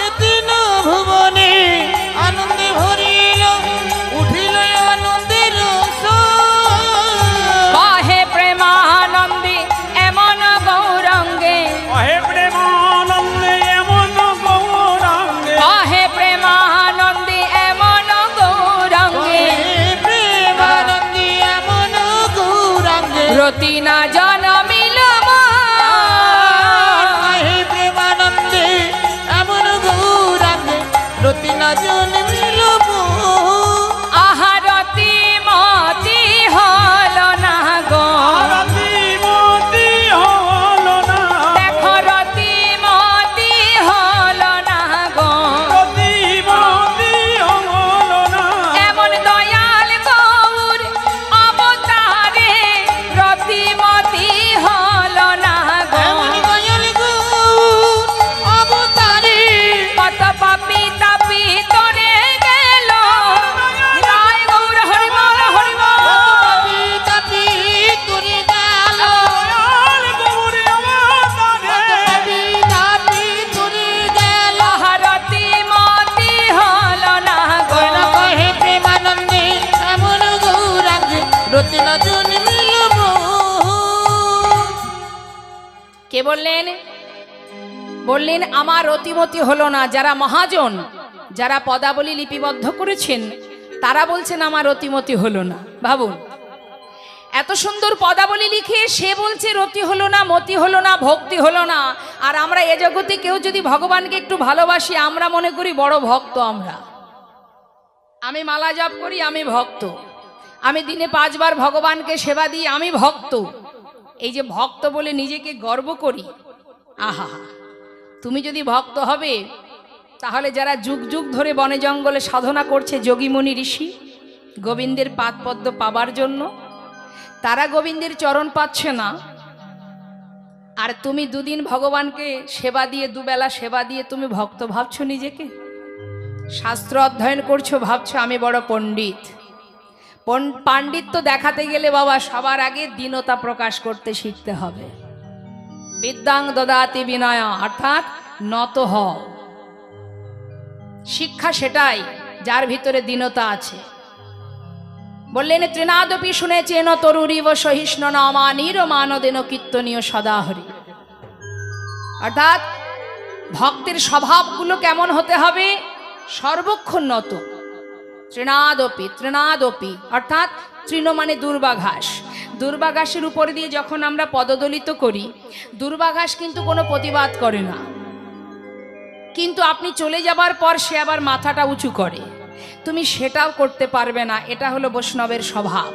B: এ তৃণ ভুবনে আনন্দে ভরিল, উঠিল আনন্দের
A: কহে প্রেমানন্দে এমন গৌরঙ্গে,
B: কহে প্রেমানন্দে এমন গৌরাঙ্গে,
A: কহে প্রেমানন্দে এমন গৌরঙ্গে,
B: প্রেমানন্দে এমন গৌরাঙ্গে,
A: রতি না জনমিল
B: কহে প্রেমানন্দে এমন গৌরাঙ্গে, রতি না জন্মিল
A: আহারতি মতি হল না গো,
B: রতিমতি হল না,
A: দেখো রতি মতি হল না গো,
B: রতিমতি হল না,
A: এমন দয়াল গৌর অবতারে রতি মতি হল না গো,
B: এমন দয়াল গৌর অবতারে,
A: কত পাপি তাপি তরে গেল, রায় গৌর হরিবল হরিবল,
B: তাপি তাপি তুরি গেল, দয়াল গৌর অবতারে, তাপি তাপি তুরি গেল,
A: রতি মতি হল না গো,
B: কহে প্রেমানন্দে এমন গৌরাঙ্গে, রতি না জন্মিল
A: কে বললেন? বললেন আমার রতিমতি হলো না। যারা মহাজন, যারা পদাবলী লিপিবদ্ধ করেছেন, তারা বলছেন আমার রতিমতি হলো না। ভাবুন, এত সুন্দর পদাবলী লিখে সে বলছে রতি হলো না, মতি হলো না, ভক্তি হলো না। আর আমরা এ জগতে কেউ যদি ভগবানকে একটু ভালোবাসি, আমরা মনে করি বড় ভক্ত আমরা। আমি মালা জপ করি, আমি ভক্ত। আমি দিনে 5 বার ভগবানকে সেবা দিই, আমি ভক্ত। এই যে ভক্ত বলে নিজেকে গর্ব করি, আহা, তুমি যদি ভক্ত হবে তাহলে যারা যুগ যুগ ধরে বনে জঙ্গলে সাধনা করছে যোগীমুনি ঋষি গোবিন্দের পাদপদ্ম পাবার জন্য, তারা গোবিন্দের চরণ পাচ্ছে না, আর তুমি দুদিন ভগবানকে সেবা দিয়ে, দুবেলা সেবা দিয়ে তুমি ভক্ত ভাবছো নিজেকে, শাস্ত্র অধ্যয়ন করছো, ভাবছো আমি বড় পণ্ডিত। পাণ্ডিত্য দেখাতে গেলে বাবা সবার আগে দীনতা প্রকাশ করতে শিখতে হবে। বিদ্যাং দদাতি বিনয়, অর্থাৎ নত হও। শিক্ষা সেটাই যার ভিতরে দীনতা আছে। বললেন ত্রিনাদপি শুনেছেন তরুরিব সহিষ্ণ নামানির মানদেন কীর্তনীয় সদাহরি। অর্থাৎ ভক্তের স্বভাবগুলো কেমন হতে হবে? সর্বক্ষণ নত। তৃণাদপি, তৃণাদপি অর্থাৎ তৃণ মানে দুর্বাঘাস। দুর্বাঘাসের উপর দিয়ে যখন আমরা পদদলিত করি, দুর্বাঘাস কিন্তু কোনো প্রতিবাদ করে না, কিন্তু আপনি চলে যাবার পর সে আবার মাথাটা উঁচু করে। তুমি সেটাও করতে পারবে না। এটা হলো বৈষ্ণবের স্বভাব।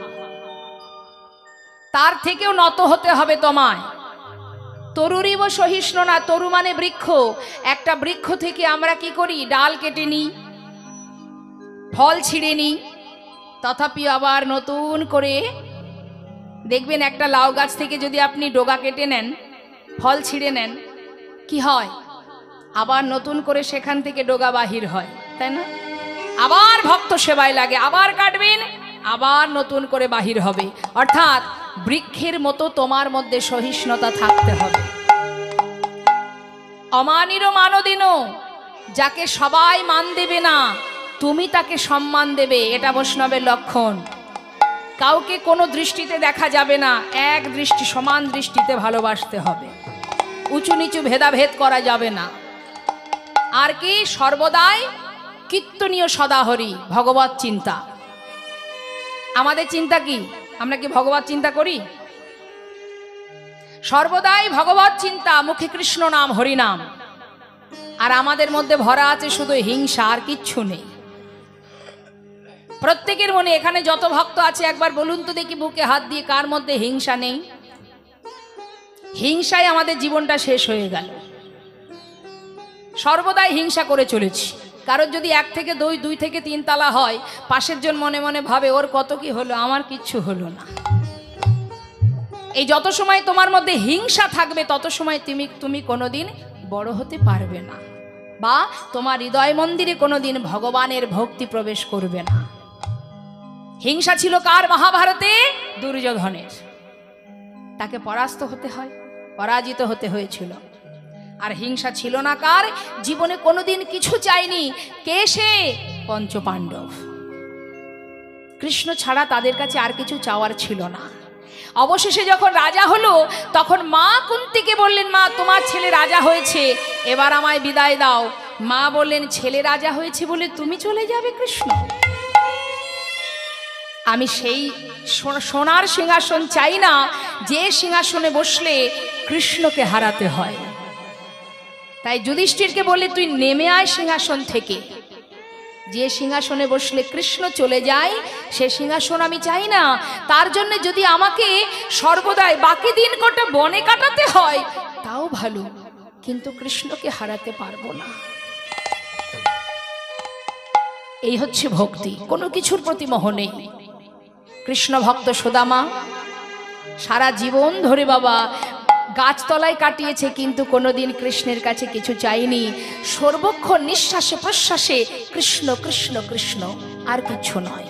A: তার থেকেও নত হতে হবে তোমায়। তরুরিব সহিষ্ণু না, তরু মানে বৃক্ষ। একটা বৃক্ষ থেকে আমরা কি করি? ডাল কেটে নিই, ফল ছিঁড়ে নিই, তথাপি আবার নতুন করে দেখবেন একটা লাউ গাছ থেকে যদি আপনি ডগা কেটে নেন, ফল ছিঁড়ে নেন, কি হয়? আবার নতুন করে সেখান থেকে ডগা বাহির হয়, তাই না? আবার ভক্ত সেবায় লাগে, আবার কাটবেন, আবার নতুন করে বাহির হবে। অর্থাৎ বৃক্ষের মতো তোমার মধ্যে সহিষ্ণুতা থাকতে হবে। অমানির মানদিন, যাকে সবাই মান দেবে না তুমি তাকে সম্মান দেবে, এটা বৈষ্ণবের লক্ষণ। কাউকে কোনো দৃষ্টিতে দেখা যাবে না, এক দৃষ্টি, সমান দৃষ্টিতে ভালোবাসতে হবে। উঁচু নিচু ভেদাভেদ করা যাবে না। আর কি? সর্বদাই কীর্তনীয় সদাহরি, ভগবত চিন্তা। আমাদের চিন্তা কি? আমরা কি ভগবত চিন্তা করি? সর্বদাই ভগবত চিন্তা, মুখে কৃষ্ণ নাম, হরি নাম। আর আমাদের মধ্যে ভরা আছে শুধু হিংসা, আর কিচ্ছু নেই। প্রত্যেকের মনে, এখানে যত ভক্ত আছে একবার বলুন তো দেখি বুকে হাত দিয়ে, কার মধ্যে হিংসা নেই? হিংসায় আমাদের জীবনটা শেষ হয়ে গেল। সর্বদাই হিংসা করে চলেছি। কারোর যদি 1 থেকে 2, 2 থেকে 3 তালা হয়, পাশের জন মনে মনে ভাবে ওর কত কি হলো, আমার কিচ্ছু হলো না। এই যত সময় তোমার মধ্যে হিংসা থাকবে তত সময় তুমি কোনোদিন বড় হতে পারবে না, বা তোমার হৃদয় মন্দিরে কোনোদিন ভগবানের ভক্তি প্রবেশ করবে না। হিংসা ছিল কার? মহাভারতে দুর্যোধনের। তাকে পরাস্ত হতে হয়, পরাজিত হতে হয়েছিল। আর হিংসা ছিল না কার? জীবনে কোনোদিন কিছু চাইনি কে? সে পঞ্চপাণ্ডব। কৃষ্ণ ছাড়া তাদের কাছে আর কিছু চাওয়ার ছিল না। অবশেষে যখন রাজা হলো, তখন মা কুন্তিকে বললেন, মা তোমার ছেলে রাজা হয়েছে, এবার আমায় বিদায় দাও। মা বললেন, ছেলে রাজা হয়েছে বলে তুমি চলে যাবে কৃষ্ণ? আমি সেই সোনার সিংহাসন চাই না যে সিংহাসনে বসলে কৃষ্ণকে হারাতে হয়। তাই যুধিষ্ঠিরকে বলে, তুই নেমে আয় সিংহাসন থেকে। যে সিংহাসনে বসলে কৃষ্ণ চলে যায় সে সিংহাসন আমি চাই না। তার জন্য যদি আমাকে সর্বদাই বাকি দিন কটা বনে কাটাতে হয় তাও ভালো, কিন্তু কৃষ্ণকে হারাতে পারবো না। এই হচ্ছে ভক্তি, কোনো কিছুর প্রতি মোহ নেই। কৃষ্ণ ভক্ত সুদামা সারা জীবন ধরে বাবা গাছতলায় কাটিয়েছে, কিন্তু কোনোদিন কৃষ্ণের কাছে কিছু চাইনি। সর্বক্ষণ নিঃশ্বাসে প্রশ্বাসে কৃষ্ণ কৃষ্ণ কৃষ্ণ, আর কিছু নয়।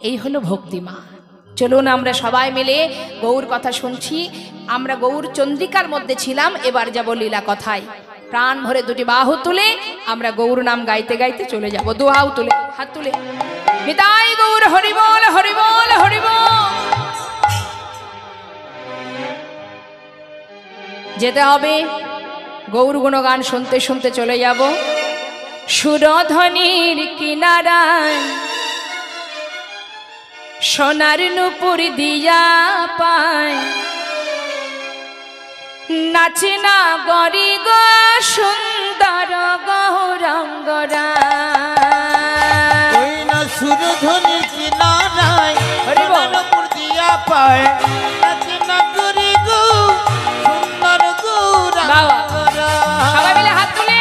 A: এই হলো ভক্তিমা। চলুন আমরা সবাই মিলে গৌর কথা শুনছি। আমরা গৌর চন্দ্রিকার মধ্যে ছিলাম, এবার যাব লীলা কথায়। প্রাণ ভরে দুটি বাহু তুলে আমরা গৌর নাম গাইতে গাইতে চলে যাব। দুহাউ তুলে, হাত তুলে, নিতাই গৌর হরিবল হরিবল হরিবল। যেতে হবে, গৌর গুণগান শুনতে শুনতে চলে যাব। সুরধ্বনির কিনারায় সোনার নূপুর দিয়া পায়, নাচে না গরি গো সুন্দর গৌরাঙ্গরা।
B: ওই না সুরধ্বনির কিনারায় সোনার নূপুর দিয়া পায়, নাচে না গরি গো সুন্দর গৌরাঙ্গরা।
A: সবাই মিলে হাত তুলে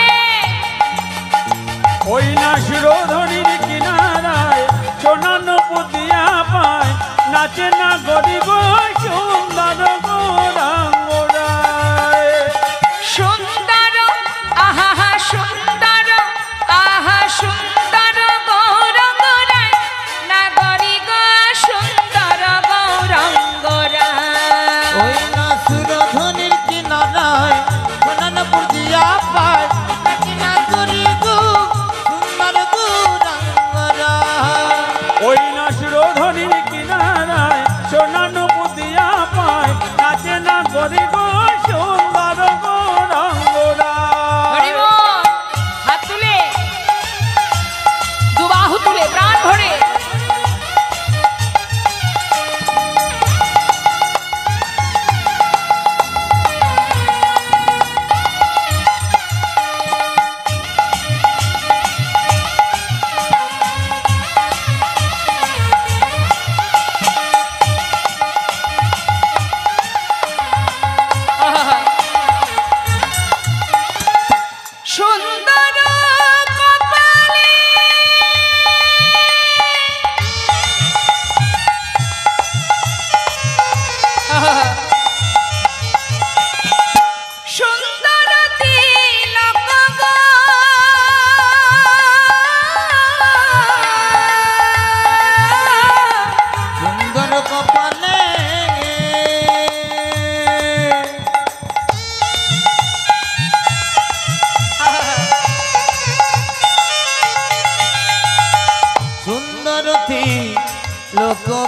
B: গো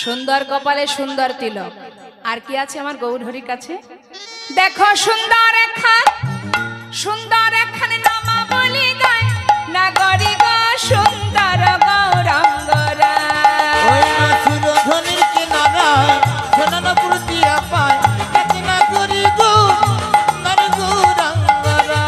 A: সুন্দর কপালে সুন্দর তিলক, আর কি আছে আমার গৌরহরির কাছে? দেখো সুন্দর একখান নামা বলি গায় নাগরি গো সুন্দর গৌরাঙ্গরা।
B: ওই না সুরধনির কিনারায় সোনানপুর দিয়া পায় নাচে না করি গো নার গৌরাঙ্গরা।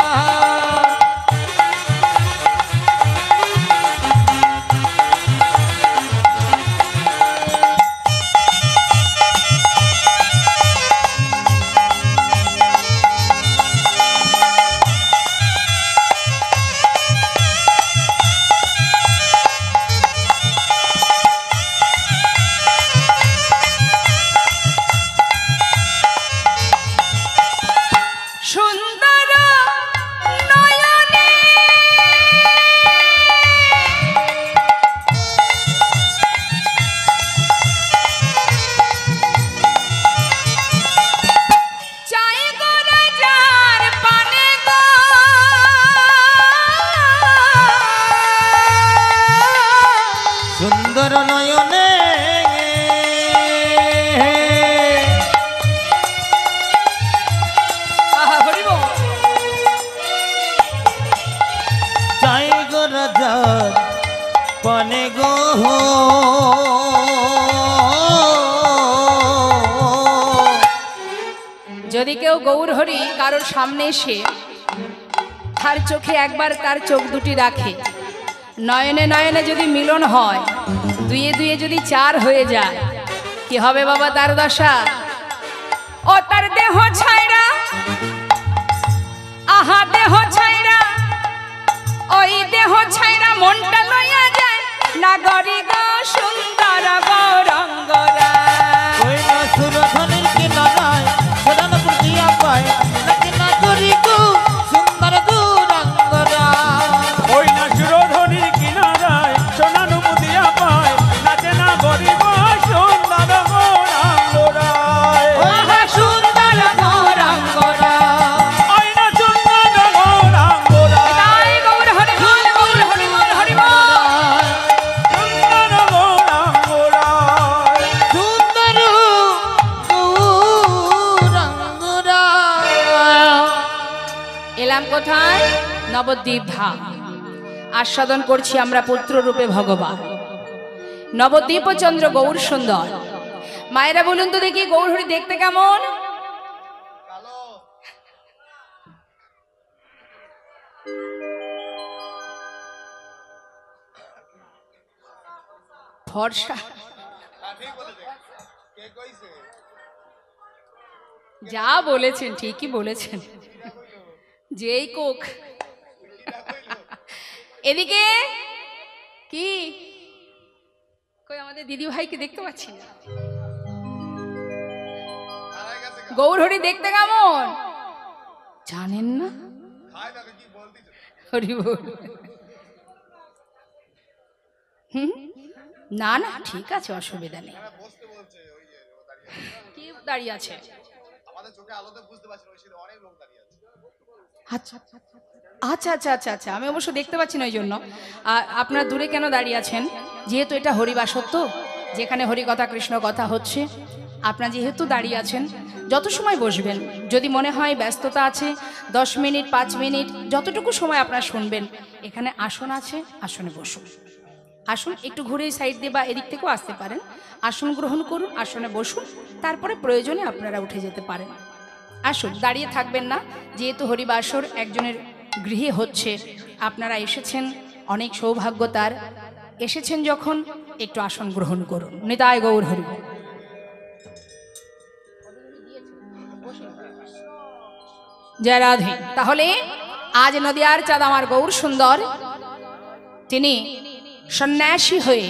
A: সুন্দর নয়নে চাই গো রাজার পানে গো
B: সুন্দর নয়নে
A: আহা হরি বল।
B: চাই গো রাজার পানে গো
A: যদি কেউ গৌরহরি কারোর সামনে এসে তার চোখে একবার তার চোখ দুটি রাখে, নয়নে নয়নে যদি মিলন হয়, দুয়ে দুয়ে যদি চার হয়ে যায়, কি হবে বাবা তার দশা? ও তার দেহ ছাইরা, আহা দেহ ছাইরা, ওই দেহ ছাইরা মনটা লইয়া যায় নাগরি গো সুন্দর গৌরাঙ্গরা।
B: ওই না সুরধনির কিনারায় সোনানপুর দিয়া পায় নাচে না করি গো সুন্দর গৌরাঙ্গরা।
C: ওই না সুরধনির কিনারায় সোনানু দিয়া পায় নাচে না গরিব সুন্দর গৌরাঙ্গরায়।
A: আহা সুন্দর গৌরাঙ্গরা।
C: ওই না সুন্দর গৌরাঙ্গরায়,
A: তাই গৌরহরি বল, গৌরহরি বল, হরি বল।
C: সুন্দর গৌরাঙ্গরায়।
B: সুন্দর গৌরাঙ্গরা।
A: এলাম কোথায়? নবদ্বীপ ধাম। আস্বাদন করছি আমরা পুত্ররূপে ভগবান নবদ্বীপ চন্দ্র গৌর সুন্দর। মায়েরা বলুন তো দেখি গৌরহরি দেখতে কেমন? ফর্সা যা বলেছেন ঠিকই বলেছেন, যেই কোক। এদিকে কি কই আমাদের দিদি ভাইকে দেখতে পাচ্ছি না। গৌরহরি দেখতে কেমন জানেন না? হরি বল। হুম, না না ঠিক আছে, অসুবিধা নেই। কি দাঁড়িয়ে আছে? আচ্ছা আচ্ছা আচ্ছা আচ্ছা আচ্ছা, আমি অবশ্য দেখতে পাচ্ছি না, ওই জন্য। আপনারা দূরে কেন দাঁড়িয়ে আছেন? যেহেতু এটা হরিবাসত্ব, যেখানে হরিকথা কৃষ্ণ কথা হচ্ছে, আপনারা যেহেতু দাঁড়িয়ে আছেন, যত সময় বসবেন, যদি মনে হয় ব্যস্ততা আছে, 10 মিনিট 5 মিনিট যতটুকু সময় আপনারা শুনবেন, এখানে আসন আছে, আসনে বসুন। আসুন, একটু ঘুরে সাইড দিয়ে বা এদিক থেকেও আসতে পারেন। আসন গ্রহণ করুন, আসনে বসুন, তারপরে প্রয়োজনে আপনারা উঠে যেতে পারেন। আসুন, দাঁড়িয়ে থাকবেন না। যেহেতু হরিবাসর একজনের গৃহে হচ্ছে, আপনারা এসেছেন, অনেক সৌভাগ্য তার। এসেছেন যখন, একটু আসন গ্রহণ করুন। নিতাই গৌর হরি। জয় রাধে। তাহলে আজ নদিয়ার চাঁদ আমার গৌর সুন্দর, তিনি সন্ন্যাসী হয়ে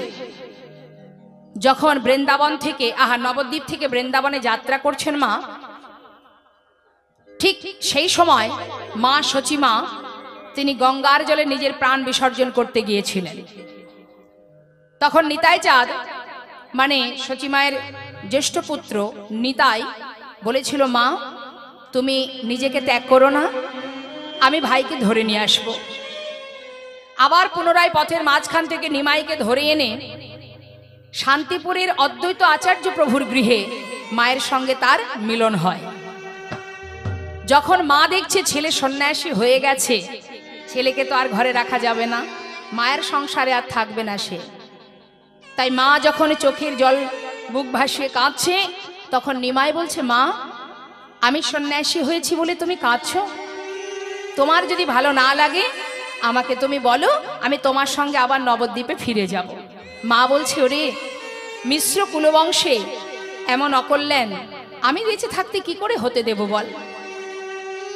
A: যখন বৃন্দাবন থেকে, নবদ্বীপ থেকে বৃন্দাবনে যাত্রা করছেন মা, ঠিক সেই সময় মা সচিমা তিনি গঙ্গার জলে নিজের প্রাণ বিসর্জন করতে গিয়েছিলেন। তখন নিতাই চাঁদ মানে সচিমায়ের জ্যেষ্ঠ পুত্র নিতাই বলেছিল, মা তুমি নিজেকে ত্যাগ করো না, আমি ভাইকে ধরে নিয়ে আসব। আবার পুনরায় পথের মাঝখান থেকে নিমাইকে ধরে এনে শান্তিপুরের অদ্বৈত আচার্য প্রভুর গৃহে মায়ের সঙ্গে তার মিলন হয়। যখন মা দেখছে ছেলে সন্ন্যাসী হয়ে গেছে, ছেলেকে তো আর ঘরে রাখা যাবে না, মায়ের সংসারে আর থাকবে না সে, তাই মা যখন চোখের জল বুক ভাসিয়ে কাঁদছে, তখন নিমাই বলছে, মা আমি সন্ন্যাসী হয়েছি বলে তুমি কাঁদছো? তোমার যদি ভালো না লাগে আমাকে তুমি বলো, আমি তোমার সঙ্গে আবার নবদ্বীপে ফিরে যাব। মা বলছে, ওরে মিশ্র কুলবংশে এমন অকল্যাণ আমি বেঁচে থাকতে কি করে হতে দেব বল?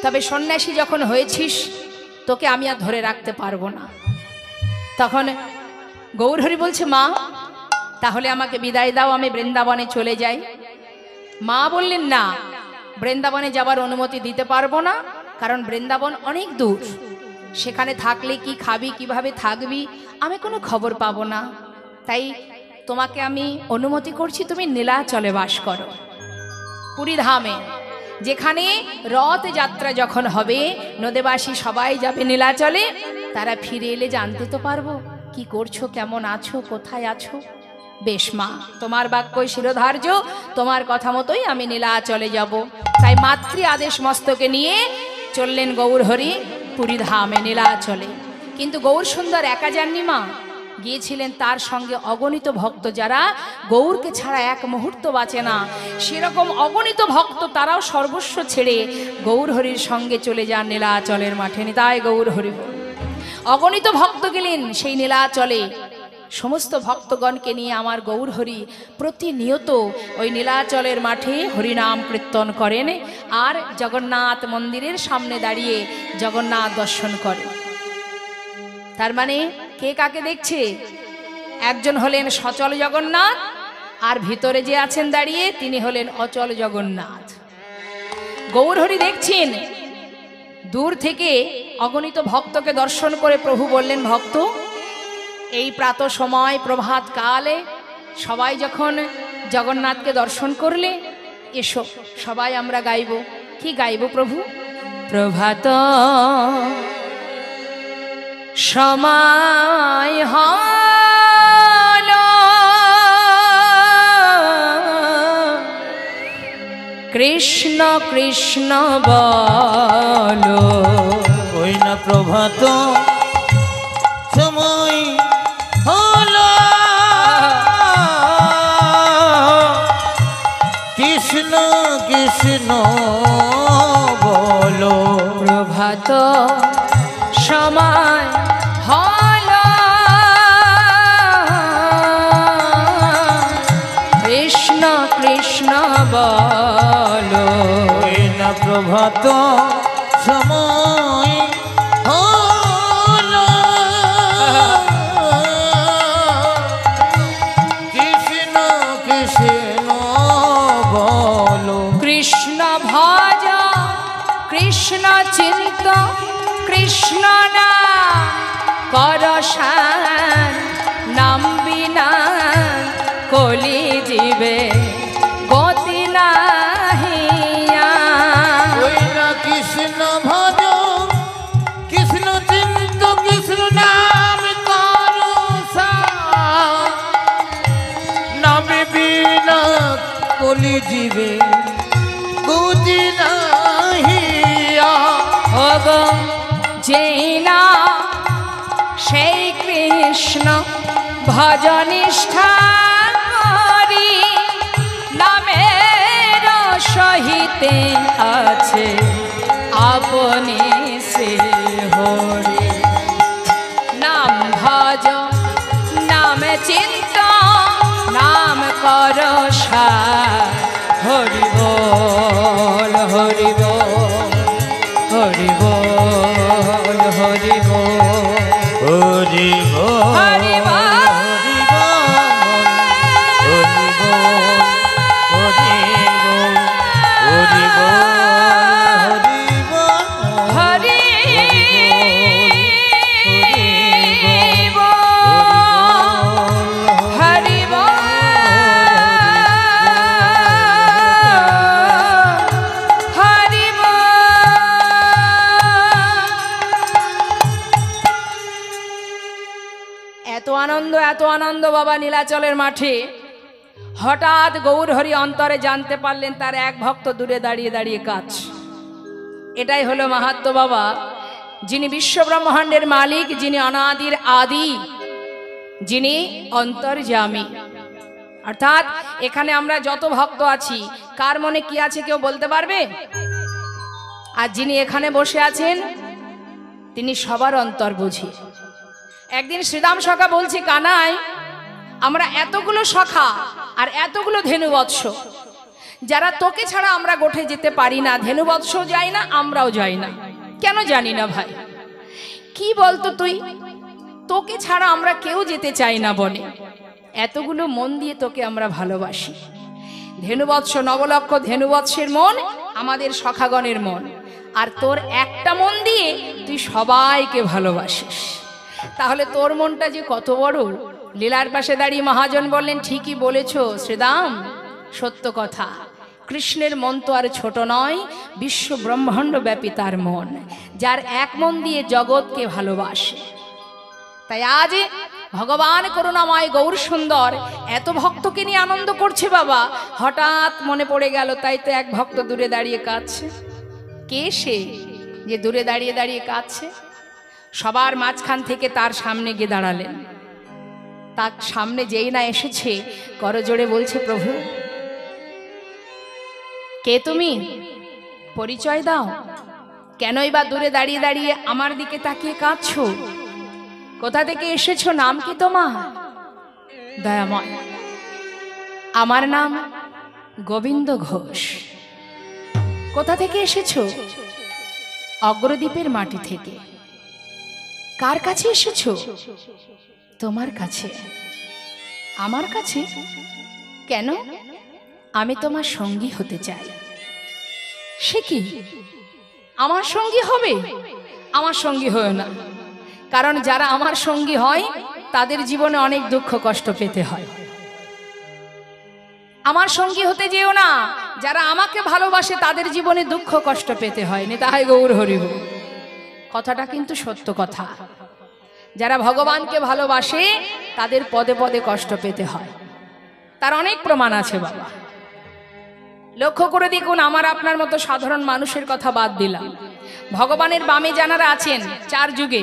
A: তবে সন্ন্যাসী যখন হয়েছিস তোকে আমি আর ধরে রাখতে পারবো না। তখন গৌরহরি বলছে, মা তাহলে আমাকে বিদায় দাও, আমি বৃন্দাবনে চলে যাই। মা বললেন, না, বৃন্দাবনে যাবার অনুমতি দিতে পারবো না, কারণ বৃন্দাবন অনেক দূর, সেখানে থাকলে কি খাবি, কিভাবে থাকবি, আমি কোনো খবর পাবো না। তাই তোমাকে আমি অনুমতি করছি তুমি নীলাচলে বাস করো, পুরীধামে, যেখানে রথ যাত্রা যখন হবে নদেবাসী সবাই যাবে নীলাচলে, তারা ফিরে এলে জানতে তো পারবো কি করছো, কেমন আছো, কোথায় আছো। বেশ মা, তোমার বাক্যই শিরোধার্য, তোমার কথা মতোই আমি নীলাচলে যাব। তাই মাতৃ আদেশ মস্তকে নিয়ে চললেন গৌরহরি পুরীধামে নীলাচলে। কিন্তু গৌর সুন্দর একা যাননি মা, গিয়েছিলেন তার সঙ্গে অগণিত ভক্ত, যারা গৌরকে ছাড়া এক মুহূর্ত বাঁচে না। সেরকম অগণিত ভক্ত, তারাও সর্বস্ব ছেড়ে গৌরহরির সঙ্গে চলে যান নীলাচলের মাঠে। নিতাই গৌরহরি। অগণিত ভক্ত গেলেন সেই নীলাচলে। সমস্ত ভক্তগণকে নিয়ে আমার গৌরহরি প্রতিনিয়ত ওই নীলাচলের মাঠে হরিনাম কীর্তন করেন আর জগন্নাথ মন্দিরের সামনে দাঁড়িয়ে জগন্নাথ দর্শন করে। তার মানে কে কাকে দেখছে? একজন হলেন সচল জগন্নাথ, আর ভিতরে যে আছেন দাঁড়িয়ে তিনি হলেন অচল জগন্নাথ। গৌরহরি দেখছেন দূর থেকে অগণিত ভক্তকে দর্শন করে প্রভু বললেন, ভক্ত এই প্রাত সময় প্রভাত কালে সবাই যখন জগন্নাথকে দর্শন করলে, এসো সবাই আমরা গাইব। কি গাইব প্রভু? প্রভাত সময় হল কৃষ্ণ কৃষ্ণ বলো।
B: ওই না প্রভাত সময় হলো কৃষ্ণ কৃষ্ণ বলো।
A: প্রভাত সময় হল কৃষ্ণ কৃষ্ণ বলো।
B: ওই না প্রভাত সময় হলো কৃষ্ণ কৃষ্ণ বলো।
A: কৃষ্ণ ভজ কৃষ্ণ চিন্ত কৃষ্ণ না করসান নাম বিনা কলি জীবে গতি নাহিয়া।
B: ওই না কৃষ্ণ ভজ কৃষ্ণ চিন্ত কৃষ্ণ নাম করসান নামে বিনা কলি জীবে গতি নাহিয়া।
A: ওগো জেনা সেই কৃষ্ণ ভজনিষ্ঠা করি নামের সহিতে আছে আপনি সে হরি। নাম ভজ নাম চিন্ত নাম কর হরি বল হরি বল হরি বল হরি বল
B: হরি বল
A: হরি বল
B: হরি বল
A: হরি বল হরি বল হরি এত আনন্দ বাবা নীলাচলের মাঠে, হঠাৎ গৌরহরি অন্তরে জানতে পারলেন তার এক ভক্ত দূরে দাঁড়িয়ে দাঁড়িয়ে কাঁদছে। এটাই হলো মাহাত্ম্য বাবা, যিনি বিশ্ব ব্রহ্মাণ্ডের মালিক, যিনি অনাদির আদি, যিনি অন্তর্যামী। অর্থাৎ এখানে আমরা যত ভক্ত আছি, কার মনে কি আছে কেউ বলতে পারবে? আর যিনি এখানে বসে আছেন তিনি সবার অন্তর বুঝি। একদিন শ্রীদাম সখা বলছি, কানাই আমরা এতগুলো সখা আর এতগুলো ধেনুবৎস, যারা তোকে ছাড়া আমরা গোঠে যেতে পারি না, ধেনুবৎস যাই না, আমরাও যাই না, কেন জানি না ভাই। কি বলতো তুই, তোকে ছাড়া আমরা কেউ যেতে চাই না বনে, এতগুলো মন দিয়ে তোকে আমরা ভালোবাসি। ধেনুবৎস নবলক্ষ ধেনুবৎসের মন আমাদের সখাগণের মন, আর তোর একটা মন দিয়ে তুই সবাইকে ভালোবাসিস, তাহলে তোর মনটা যে কত বড়। লীলার পাশে দাঁড়িয়ে মহাজন বললেন, ঠিকই বলেছ শ্রীদাম, সত্য কথা। কৃষ্ণের মন তো আর ছোট নয়, বিশ্ব ব্রহ্মাণ্ড ব্যাপী তার মন, যার এক মন দিয়ে জগৎকে ভালোবাসে। তাই আজ ভগবান করুণাময় গৌর সুন্দর এত ভক্তকে নিয়ে আনন্দ করছে বাবা, হঠাৎ মনে পড়ে গেল, তাই তো এক ভক্ত দূরে দাঁড়িয়ে কাঁদছে। কে সে যে দূরে দাঁড়িয়ে দাঁড়িয়ে কাঁদছে? সবার মাঝখান থেকে তার সামনে গিয়ে দাঁড়ালেন। তার সামনে যেই না এসেছে, করজোড়ে বলছে, প্রভু কে তুমি? পরিচয় দাও। কেনই বা দূরে দাঁড়িয়ে দাঁড়িয়ে আমার দিকে তাকিয়ে কাঁদছো? কোথা থেকে এসেছো? নাম কি তোমার? দয়াময়, আমার নাম গোবিন্দ ঘোষ। কোথা থেকে এসেছো? অগ্রদ্বীপের মাটি থেকে। কার কাছে এসেছো? তোমার কাছে। আমার কাছে? কেন? আমি তোমার সঙ্গী হতে চাই। সে কি, আমার সঙ্গী হবে? আমার সঙ্গী হয় না, কারণ যারা আমার সঙ্গী হয় তাদের জীবনে অনেক দুঃখ কষ্ট পেতে হয়। আমার সঙ্গী হতে যেও না, যারা আমাকে ভালোবাসে তাদের জীবনে দুঃখ কষ্ট পেতে হয়। নিতাই গৌর হরি বল। কথাটা কিন্তু সত্য কথা। যারা ভগবানকে ভালোবাসে তাদের পদে পদে কষ্ট পেতে হয়, তার অনেক প্রমাণ আছে বাবা। লক্ষ্য করে দেখুন, আমার আপনার মতো সাধারণ মানুষের কথা বাদ দিলাম, ভগবানের বামে যারা আছেন চার যুগে,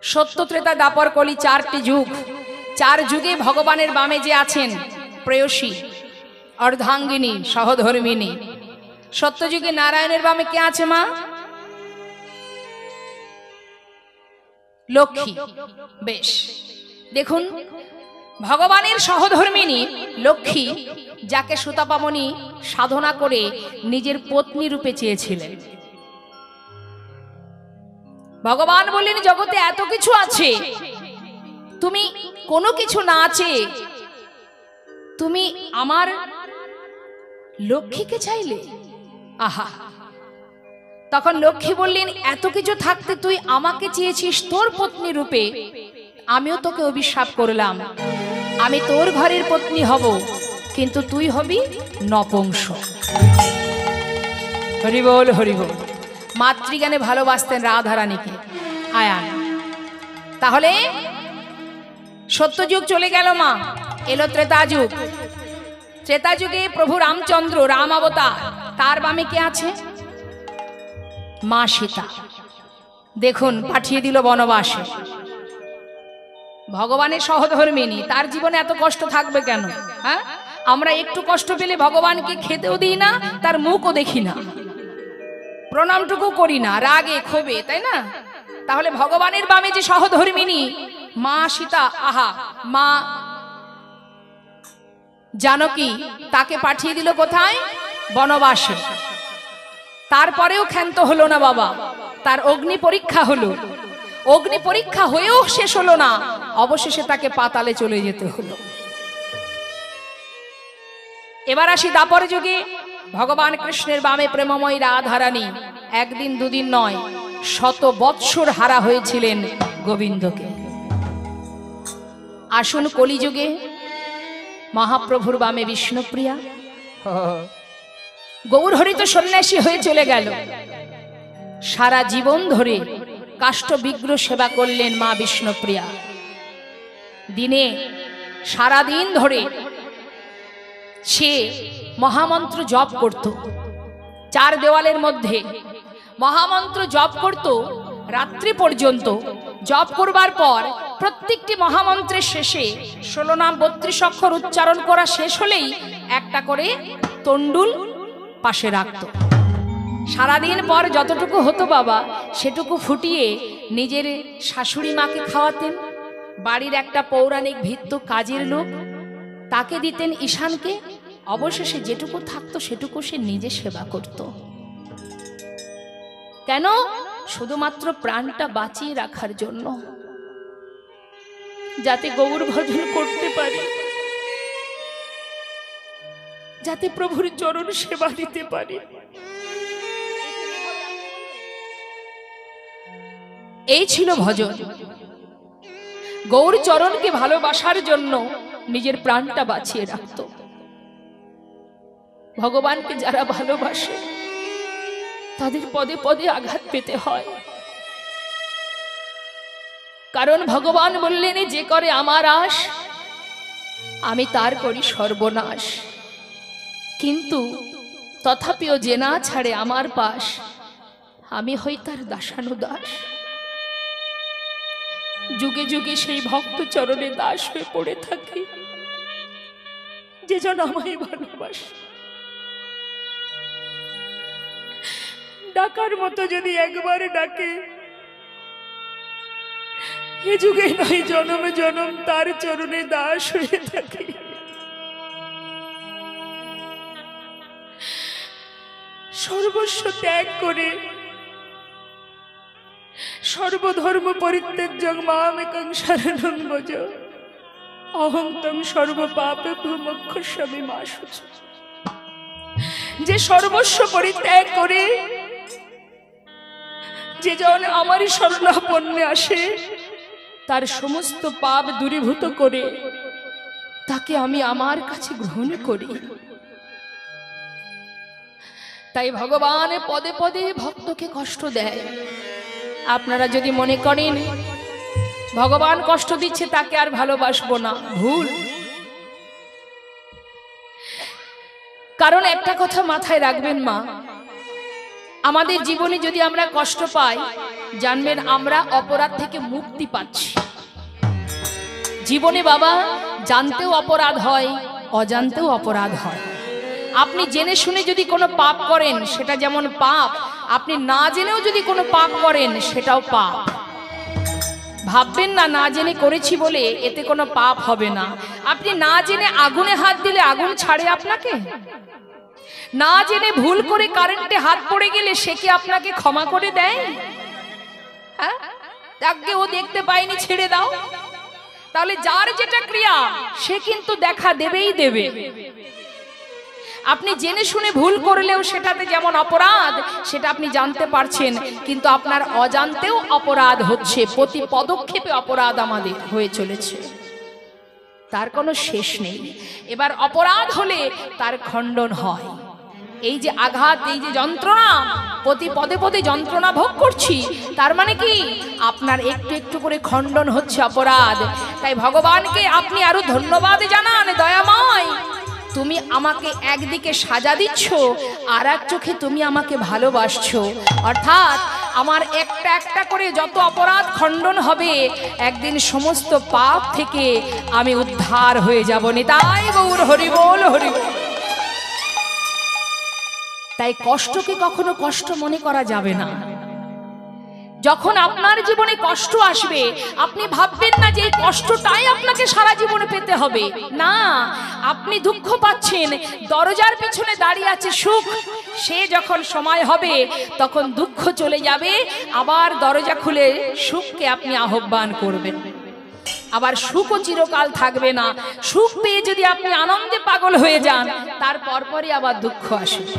A: সত্য ত্রেতা দাপর কলি, চারটি যুগ, চার যুগে ভগবানের বামে যে আছেন, প্রেয়সী, অর্ধাঙ্গিনী, সহধর্মিনী। সত্যযুগে নারায়ণের বামে কে আছে মা? লক্ষ্মী। বেশ, দেখুন ভগবানের সহধর্মিনী লক্ষ্মী, যাকে সুতাপামনি সাধনা করে নিজের পত্নী রূপে চেয়েছিলেন। ভগবান বললেন, জগতে এত কিছু আছে, তুমি কোনো কিছু না আছে, তুমি আমার লক্ষ্মীকে চাইলে। আহা, তখন লক্ষ্মী বললেন, এত কিছু থাকতে তুই আমাকে চেয়েছিস তোর পত্নী রূপে, আমিও তোকে অভিশাপ করলাম, আমি তোর ঘরের পত্নী হব, কিন্তু তুই হবি নপুংস। হরি বল, হরি বল। মাতৃজ্ঞানে ভালোবাসতেন রাধারানীকে। আয়ান, তাহলে সত্যযুগ চলে গেল মা, এলো ত্রেতা যুগ। ত্রেতা যুগে প্রভু রামচন্দ্র, রাম অবতার, তার বামে কে আছে? মা সীতা। দেখুন, পাঠিয়ে দিল বনবাসে। ভগবানের সহধর্মিনী, তার জীবনে এত কষ্ট থাকবে কেন? হ্যাঁ, আমরা একটু কষ্ট পেলে ভগবানকে খেতেও দিই না, তার মুখও দেখি না, প্রণামটুকু করি না, রাগে ক্ষোভে, তাই না? তাহলে ভগবানের বামে যে সহধর্মিনী মা সীতা, আহা, মা জানকী, তাকে পাঠিয়ে দিল কোথায়? বনবাসে। তারপরেও ক্ষান্ত হলো না বাবা, তার অগ্নি পরীক্ষা হলো। অগ্নি পরীক্ষা হয়েও শেষ হলো না, অবশেষে তাকে পাতালে চলে যেতে হলো। এবার আসি দাপর যুগে। ভগবান কৃষ্ণের বামে প্রেমময়ী রাধারানী একদিন দুদিন নয়, 100 বৎসর হারা হয়েছিলেন গোবিন্দকে। আসুন কলিযুগে, মহাপ্রভুর বামে বিষ্ণুপ্রিয়া। গৌরহরি তো সন্ন্যাসী হয়ে চলে গেল, সারা জীবন ধরে কাষ্ঠ বিগ্রহ সেবা করলেন মা বিষ্ণুপ্রিয়া। দিনে সারাদিন ধরে সে মহামন্ত্র জপ করত, চার দেওয়ালের মধ্যে মহামন্ত্র জপ করত রাত্রি পর্যন্ত। জপ করবার পর প্রত্যেকটি মহামন্ত্রের শেষে 16 নাম 32 অক্ষর উচ্চারণ করা শেষ হলেই একটা করে তন্ডুল পাশে রাখত। সারাদিন পর যতটুকু হতো বাবা সেটুকু ফুটিয়ে নিজের শাশুড়ি মাকে খাওয়াতেন, বাড়ির একটা পৌরাণিক ভিত্ত কাজের লোক তাকে দিতেন ঈশানকে, অবশেষে যেটুকু থাকতো সেটুকু সে নিজে সেবা করত। কেন? শুধুমাত্র প্রাণটা বাঁচিয়ে রাখার জন্য, যাতে গৌর ভজন করতে পারে, যাতে প্রভুর চরণ সেবা দিতে পারে। এই ছিল ভজন। গৌর চরণকে ভালোবাসার জন্য নিজের প্রাণটা বাঁচিয়ে রাখত। ভগবানকে যারা ভালোবাসে তাদের পদে পদে আঘাত পেতে হয়, কারণ ভগবান বললেন যে করে আমার আশ আমি তার করি সর্বনাশ। কিন্তু তথাপিও যে না ছাড়ে আমার পাশ আমি হই তার দাসানুদাস। যুগে যুগে সেই ভক্ত চরণে দাস হয়ে পড়ে থাকি, যে জন আমায় ভালোবাসে। ডাকার মতো যদি একবার ডাকে, এ যুগে নয় জনমে জনম তার চরণে দাস হয়ে থাকি। সর্বস্ব ত্যাগ করে সর্বধর্ম পরিত্যাজ্যং মামেকং শরণং ভজ অহং তং সর্বপাপেভ্যো মোক্ষয়িষ্যামি মা শুচি। যে সর্বস্ব পরিত্যাগ করে যে জন আমারই শরণাপন্নে আসে, তার সমস্ত পাপ দূরীভূত করে তাকে আমি আমার কাছে গ্রহণ করি। তাই ভগবান পদে পদে ভক্তকে কষ্ট দেয়। আপনারা যদি মনে করেন ভগবান কষ্ট দিচ্ছে তাকে আর ভালোবাসবো না, ভুল। কারণ একটা কথা মাথায় রাখবেন মা, আমাদের জীবনে যদি আমরা কষ্ট পাই, জানবেন আমরা অপরাধ থেকে মুক্তি পাচ্ছি। জীবনে বাবা জানতেও অপরাধ হয়, অজান্তেও অপরাধ হয়। আপনি জেনে শুনে যদি কোনো পাপ করেন সেটা যেমন পাপ, আপনি না জেনেও যদি কোনো পাপ করেন সেটাও পাপ। ভাববেন না না জেনে করেছি বলে এতে কোনো পাপ হবে না। আপনি না জেনে আগুনে হাত দিলে আগুন ছাড়ে আপনাকে? না জেনে ভুল করে কারেন্টে হাত পড়ে গেলে সে কি আপনাকে ক্ষমা করে দেয়? হ্যাঁ, তাকে ও দেখতে পায়নি ছেড়ে দাও। তাহলে যার যেটা ক্রিয়া সে কিন্তু দেখা দেবেই দেবে। আপনি জেনে শুনে ভুল করলেও সেটাতে যেমন অপরাধ, সেটা আপনি জানতে পারছেন, কিন্তু আপনার অজান্তেও অপরাধ হচ্ছে। প্রতি পদক্ষেপে অপরাধ আমাদের হয়ে চলেছে, তার কোনো শেষ নেই। এবার অপরাধ হলে তার খণ্ডন হয়। এই যে আঘাত, এই যে যন্ত্রণা, প্রতি পদে পদে যন্ত্রণা ভোগ করছি, তার মানে কি আপনার একটু একটু করে খণ্ডন হচ্ছে অপরাধ। তাই ভগবানকে আপনি আরো ধন্যবাদ জানান, দয়াময় তুমি আমাকে একদিকে সাজা দিচ্ছ, আর এক চোখে তুমি আমাকে ভালোবাসছো। অর্থাৎ আমার একটা একটা করে যত অপরাধ খণ্ডন হবে, একদিন সমস্ত পাপ থেকে আমি উদ্ধার হয়ে যাব। নিতাই গৌর হরি বল, হরি বল। তাই কষ্টকে কখনো কষ্ট মনে করা যাবে না। যখন আপনার জীবনে কষ্ট আসবে, আপনি ভাববেন না যে এই কষ্টটাই আপনাকে সারা জীবনে পেতে হবে। না, আপনি দুঃখ পাচ্ছেন, দরজার পিছনে দাঁড়িয়ে আছে সুখ। সে যখন সময় হবে তখন দুঃখ চলে যাবে, আবার দরজা খুলে সুখকে আপনি আহ্বান করবেন। আবার সুখও চিরকাল থাকবে না। সুখ পেয়ে যদি আপনি আনন্দে পাগল হয়ে যান, তার পরপরই আবার দুঃখ আসবে।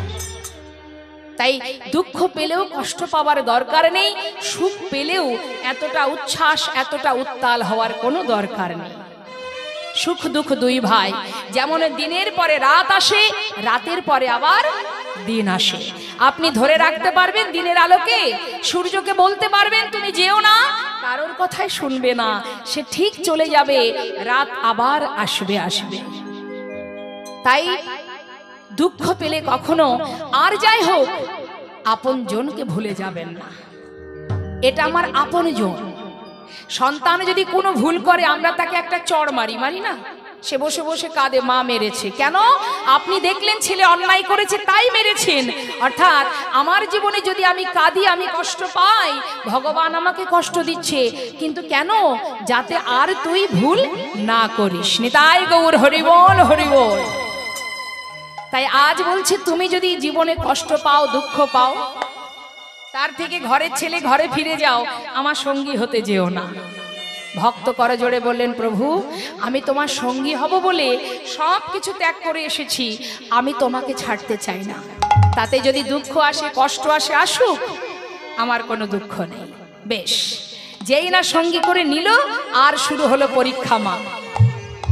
A: তাই দুঃখ পেলেও কষ্ট পাওয়ার দরকার নেই, সুখ পেলেও এতটা উচ্ছ্বাস, এতটা উত্তাল হওয়ার কোনো দরকার নেই। সুখ দুঃখ দুই ভাই। যেমন দিনের পরে রাত আসে, রাতের পরে আবার দিন আসে। আপনি ধরে রাখতে পারবেন দিনের আলোকে, সূর্যকে বলতে পারবেন তুমি যেও না, কারোর কথাই শুনবে না, সে ঠিক চলে যাবে, রাত আবার আসবে। তাই দুঃখ পেলে কখনো আর যাই হোক আপন জনকে ভুলে যাবেন না। এটা আমার আপন জন। সন্তান যদি কোনো ভুল করে আমরা তাকে একটা চড় মারি না, সে বসে বসে কাঁদে, মা মেরেছে। কেন? আপনি দেখলেন ছেলে অন্যায় করেছে তাই মেরেছেন। অর্থাৎ আমার জীবনে যদি আমি কাঁদি, আমি কষ্ট পাই, ভগবান আমাকে কষ্ট দিচ্ছে, কিন্তু কেন? যাতে আর তুই ভুল না করিস। নিতাই গৌর হরি বল, হরি বল। তাই আজ বলছি, তুমি যদি জীবনে কষ্ট পাও, দুঃখ পাও, তার থেকে ঘরের ছেলে ঘরে ফিরে যাও, আমার সঙ্গী হতে যেও না। ভক্ত করজোড়ে বললেন, প্রভু আমি তোমার সঙ্গী হব বলে সব কিছু ত্যাগ করে এসেছি, আমি তোমাকে ছাড়তে চাই না। তাতে যদি দুঃখ আসে, কষ্ট আসে, আসুক, আমার কোনো দুঃখ নেই। বেশ, যেই না সঙ্গী করে নিল, আর শুরু হলো পরীক্ষা। মা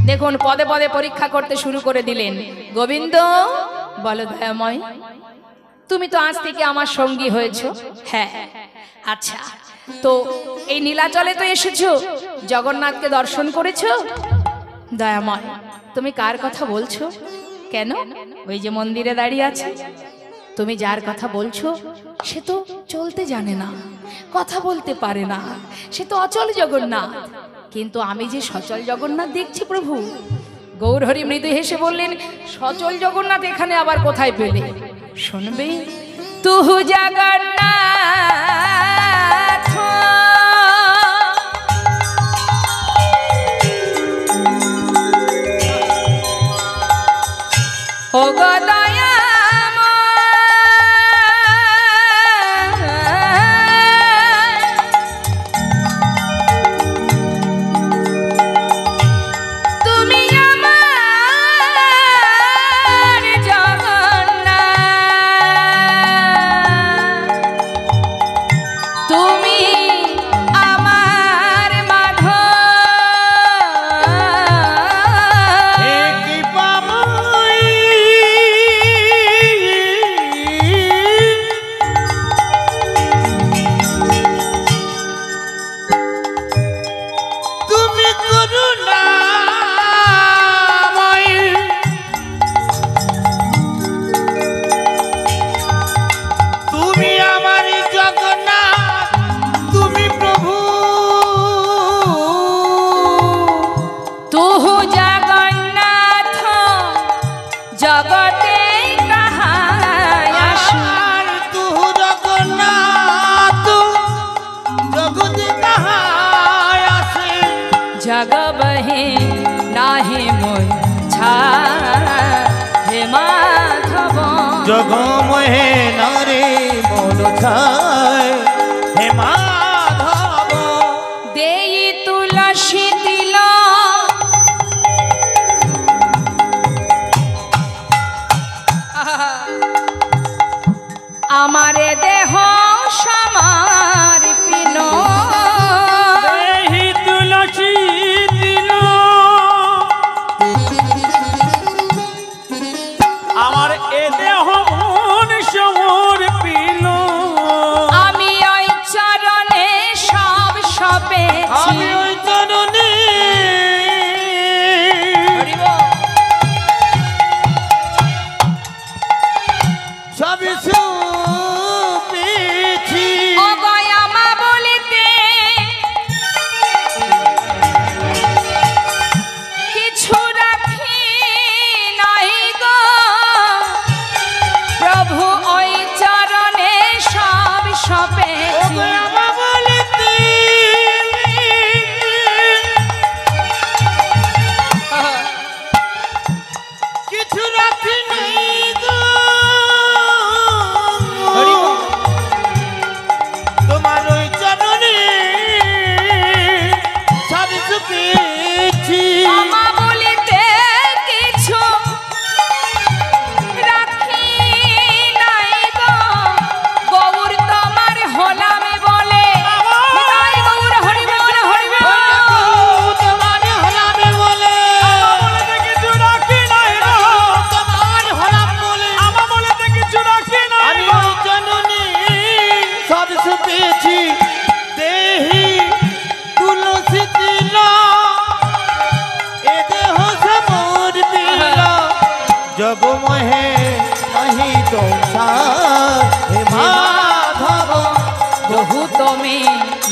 A: দেখুন পদে পদে পরীক্ষা করতে শুরু করে দিলেন। গোবিন্দ বলো দয়াময়, তুমি তো আজ থেকে আমার সঙ্গী হয়েছ। হ্যাঁ, আচ্ছা, তো এই নীলাচলে তো এসেছো, জগন্নাথকে দর্শন করেছো? দয়াময়, তুমি কার কথা বলছো? কেন? ওই যে মন্দিরে দাঁড়িয়ে আছে, তুমি যার কথা বলছো সে তো চলতে জানে না, কথা বলতে পারে না, সে তো অচল জগন্নাথ, কিন্তু আমি যে সচল জগন্নাথ দেখছি প্রভু। গৌরহরি মৃদু হেসে বললেন, সচল জগন্নাথ এখানে আবার কোথায় পেলে? শুনবে, তুহু জগন্নাথ ও গো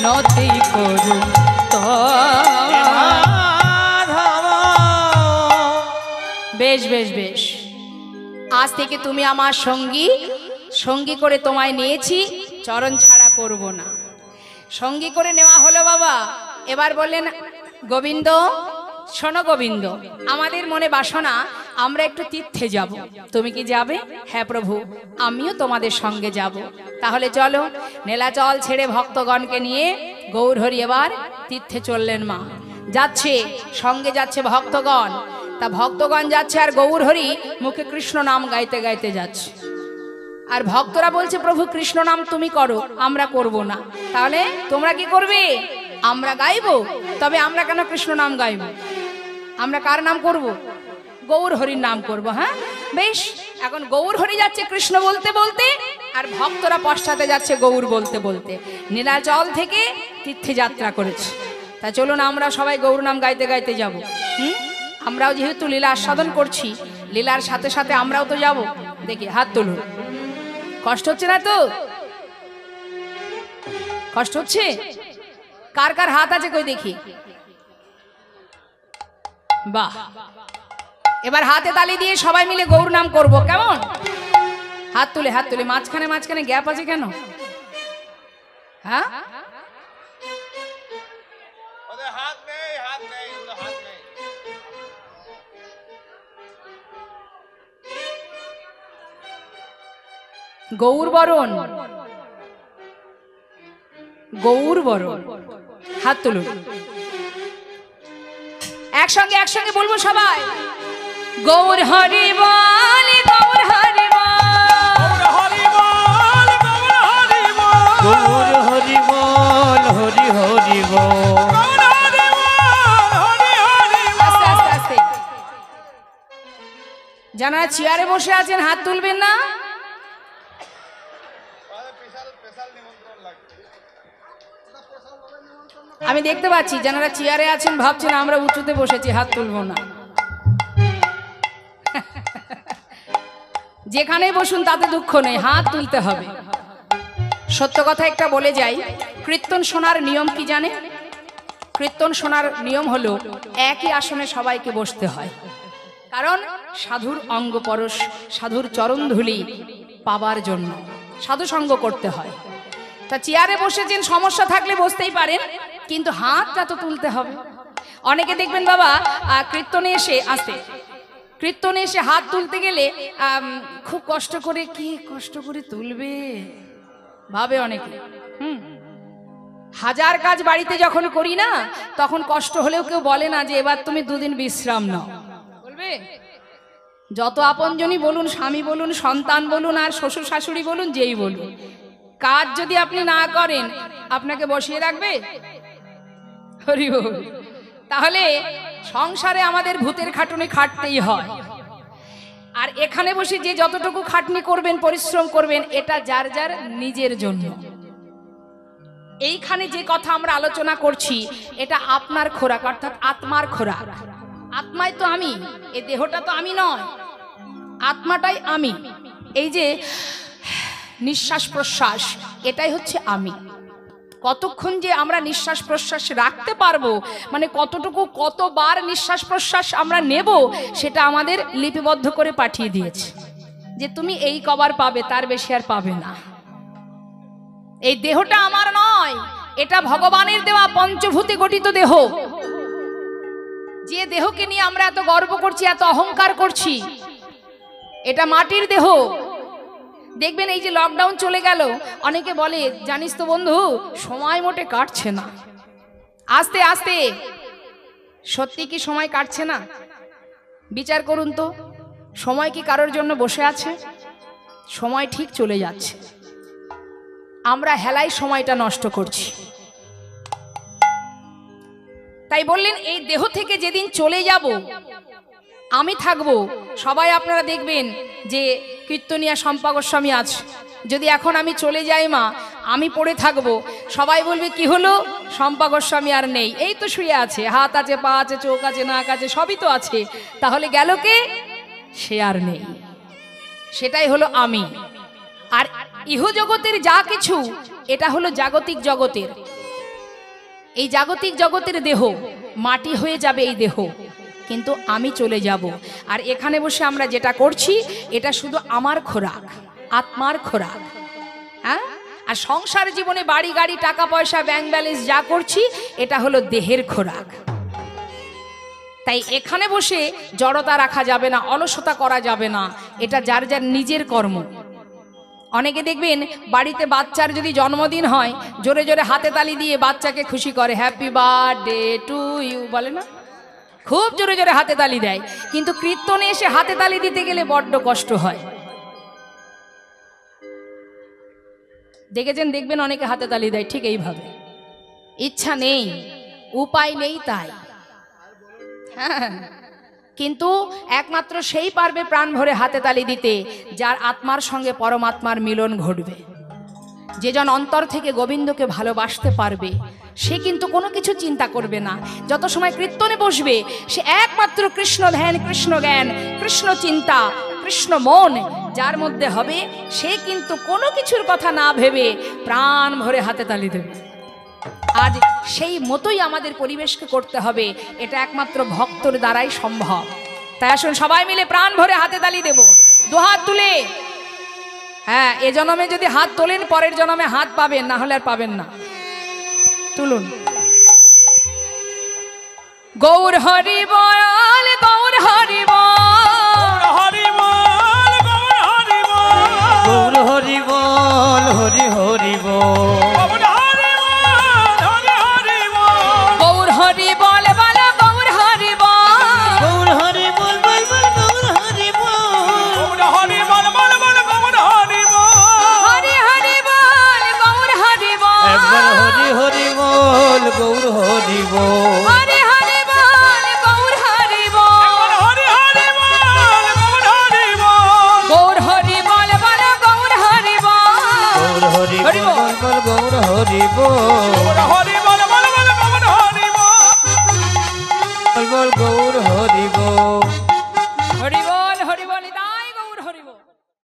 A: মিনতি করু তো। বেশ বেশ বেশ, আজ থেকে তুমি আমার সঙ্গী, সঙ্গী করে তোমায় নিয়েছি, চরণ ছাড়া করব না। সঙ্গী করে নেওয়া হলো বাবা। এবার বললেন গোবিন্দ, শোনো গোবিন্দ, আমাদের মনে বাসনা আমরা একটু তীর্থে যাব, তুমি কি যাবে? হ্যাঁ প্রভু, আমিও তোমাদের সঙ্গে যাব। তাহলে চলো। নীলাচল ছেড়ে ভক্তগণকে নিয়ে গৌরহরি এবার তীর্থে চললেন মা। যাচ্ছে, সঙ্গে যাচ্ছে ভক্তগণ। তা ভক্তগণ যাচ্ছে আর গৌরহরি মুখে কৃষ্ণ নাম গাইতে গাইতে যাচ্ছে। আর ভক্তরা বলছে প্রভু কৃষ্ণ নাম তুমি করো, আমরা করব না। তাহলে তোমরা কি করবে? আমরা গাইবো। তবে আমরা কেন কৃষ্ণ নাম গাইব? আমরা কার নাম করব? গৌর হরির নাম করব। হ্যাঁ বেশ, এখন গৌর হরি যাচ্ছে কৃষ্ণ বলতে বলতে, আর ভক্তরা পশ্চাতে যাচ্ছে গৌর বলতে বলতে। নীলাচল থেকে তীর্থে যাত্রা করেছে। তা চলুন আমরা সবাই গৌর নাম গাইতে গাইতে যাব। আমরাও যেহেতু লীলা আস্বাদন করছি, লীলার সাথে সাথে আমরাও তো যাব। দেখি হাত তুলুন। কষ্ট হচ্ছে না তো? কষ্ট হচ্ছে? কার কার হাত আছে কই দেখি? বাহ, এবার হাতে তালি দিয়ে সবাই মিলে গৌর নাম করব, কেমন? হাত তুলে হাত তুলে। মাঝখানে মাঝখানে গ্যাপ আছে কেন? হ্যাঁ গৌর বরণ, গৌর বরণ। হাত তুলুন। একসঙ্গে একসঙ্গে বলবো সবাই, গৌর হরি বল, গৌর হরি বল,
B: গৌর হরি বল, হরি হরি বল।
A: আস্তে আস্তে আস্তে। যারা চেয়ারে বসে আছেন হাত তুলবেন না। আমি দেখতে পাচ্ছি যারা চেয়ারে আছেন ভাবছেন আমরা উঁচুতে বসেছি, হাত তুলবো না। যেখানেই বসুন তাতে দুঃখ নেই, হাত তুলতে হবে। সত্য কথা একটা বলে যাই, কীর্তন শোনার নিয়ম কি জানে? কীর্তন শোনার নিয়ম হলো একই আসনে সবাইকে বসতে হয়। কারণ সাধুর অঙ্গ পরশ, সাধুর চরণধুলি পাবার জন্য সাধু সঙ্গ করতে হয়। তা চেয়ারে বসেছেন, সমস্যা থাকলে বসতেই পারেন, কিন্তু হাতটা তো তুলতে হবে। অনেকে দেখবেন বাবা কীর্তনে এসে আসতে, কীর্তনে এসে হাত তুলতে গেলে খুব কষ্ট করে, কি কষ্ট করে তুলবে ভাবে অনেকে। হাজার কাজ বাড়িতে যখন করি না, তখন কষ্ট হলেও কেউ বলে না যে এবার তুমি দুদিন বিশ্রাম নাও, বলবে? যত আপনজনই বলুন, স্বামী বলুন, সন্তান বলুন, আর শ্বশুর শাশুড়ি বলুন, যেই বলুন, কাজ যদি আপনি না করেন আপনাকে বসিয়ে রাখবে? হরি বল। তাহলে সংসারে আমাদের ভূতের খাটুনি খাটতেই হয়। আর এখানে বসে যে যতটুকু খাটনি করবেন, পরিশ্রম করবেন, এটা যার যার নিজের জন্য। এইখানে যে কথা আমরা আলোচনা করছি এটা আপনার খোরাক, অর্থাৎ আত্মার খোরাক। আত্মাই তো আমি, এই দেহটা তো আমি নয়, আত্মাটাই আমি। এই যে নিঃশ্বাস প্রশ্বাস, এটাই হচ্ছে আমি। কতক্ষণ যে আমরা নিঃশ্বাস প্রশ্বাস রাখতে পারবো, মানে কতটুকু, কতবার নিঃশ্বাস প্রশ্বাস আমরা নেব, সেটা আমাদের লিপিবদ্ধ করে পাঠিয়ে দিয়েছে যে তুমি এই কবার পাবে, তার বেশি আর পাবে না। এই দেহটা আমার নয়, এটা ভগবানের দেওয়া পঞ্চভূতে গঠিত দেহ। যে দেহকে নিয়ে আমরা এত গর্ব করছি, এত অহংকার করছি, এটা মাটির দেহ। দেখবেন এই যে লকডাউন চলে গেল, অনেকে বলে জানিস তো বন্ধু সময় মোটে কাটছে না। আস্তে আস্তে সত্যি কি সময় কাটছে না? বিচার করুন তো, সময় কি কারোর জন্য বসে আছে? সময় ঠিক চলে যাচ্ছে, আমরা হেলাই সময়টা নষ্ট করছি। তাই বললেন এই দেহ থেকে যেদিন চলে যাব আমি থাকবো। সবাই আপনারা দেখবেন যে কীর্তনিয়া শম্পা গোস্বামী আছে, যদি এখন আমি চলে যাই মা, আমি পড়ে থাকবো, সবাই বলবে কি হলো, শম্পা গোস্বামী আর নেই, এই তো শুয়ে আছে, হাত আছে, পা আছে, চোখ আছে, নাক আছে, সবই তো আছে, তাহলে গেল কে? সে আর নেই। সেটাই হলো আমি। আর ইহ জগতের যা কিছু, এটা হলো জাগতিক জগতের। এই জাগতিক জগতের দেহ মাটি হয়ে যাবে এই দেহ, কিন্তু আমি চলে যাব। আর এখানে বসে আমরা যেটা করছি এটা শুধু আমার খোরাক, আত্মার খোরাক। হ্যাঁ, আর সংসার জীবনে বাড়ি গাড়ি টাকা পয়সা ব্যাংক ব্যালেন্স যা করছি এটা হলো দেহের খোরাক। তাই এখানে বসে জড়তা রাখা যাবে না, অলসতা করা যাবে না, এটা যার যার নিজের কর্ম। অনেকে দেখবেন বাড়িতে বাচ্চার যদি জন্মদিন হয় জোরে জোরে হাতে তালি দিয়ে বাচ্চাকে খুশি করে, হ্যাপি বার্থডে টু ইউ বলে না, খুব জোরে জোরে হাতে তালি দেয়। কিন্তু কীর্তনে এসে হাতে তালি দিতে গেলে বড্ড কষ্ট হয়। দেখেছেন, দেখবেন অনেকে হাতে তালি দেয় ঠিক এইভাবে, ইচ্ছা নেই উপায় নেই তাই। হ্যাঁ, কিন্তু একমাত্র সেই পারবে প্রাণ ভরে হাতে তালি দিতে যার আত্মার সঙ্গে পরমাত্মার মিলন ঘটবে। যে জন অন্তর থেকে গোবিন্দকে ভালোবাসতে পারবে সে কিন্তু কোনো কিছু চিন্তা করবে না। যত সময় কীর্তনে বসবে সে একমাত্র কৃষ্ণ ধ্যান, কৃষ্ণ জ্ঞান, কৃষ্ণ চিন্তা, কৃষ্ণ মন যার মধ্যে হবে সে কিন্তু কোনো কিছুর কথা না ভেবে প্রাণ ভরে হাতে তালি দেবে। আজ সেই মতোই আমাদের পরিবেশকে করতে হবে, এটা একমাত্র ভক্তর দ্বারাই সম্ভব। তাই আসুন সবাই মিলে প্রাণ ভরে হাতে তালি দেব, দুহাত তুলে। হ্যাঁ, এ জন্মে যদি হাত তোলেন পরের জন্মে হাত পাবেন, না হলে আর পাবেন না। তুলুন। গৌর হরি বল, গৌর হরি বল,
C: হরি বল, গৌর হরি বল,
B: গৌর হরি বল, হরি হরি বল,
C: গৌর হরি বল, হরি হরি বল,
A: গৌর হরি বল বল, গৌর হরি বল,
B: গৌর হরি বল বল বল, গৌর হরি বল,
C: গৌর হরি বল, বল বল, গৌর হরি বল,
A: হরি হরি বল, গৌর হরি বল,
B: একবার হরি হরি বল, গৌর হরি বল,
A: হরি হরি বল, গৌর হরি বল,
C: হরি হরি বল, গৌর হরি বল,
A: গৌর হরি বল বল, গৌর হরি বল,
B: গৌর হরি
A: হরি
B: বল
A: বল।
B: বল, গৌর হরি বল,
C: গৌর হরি বল, বল বল, গৌর হরি বল,
B: বল বল, গৌর হরি বল।
A: হরি বল।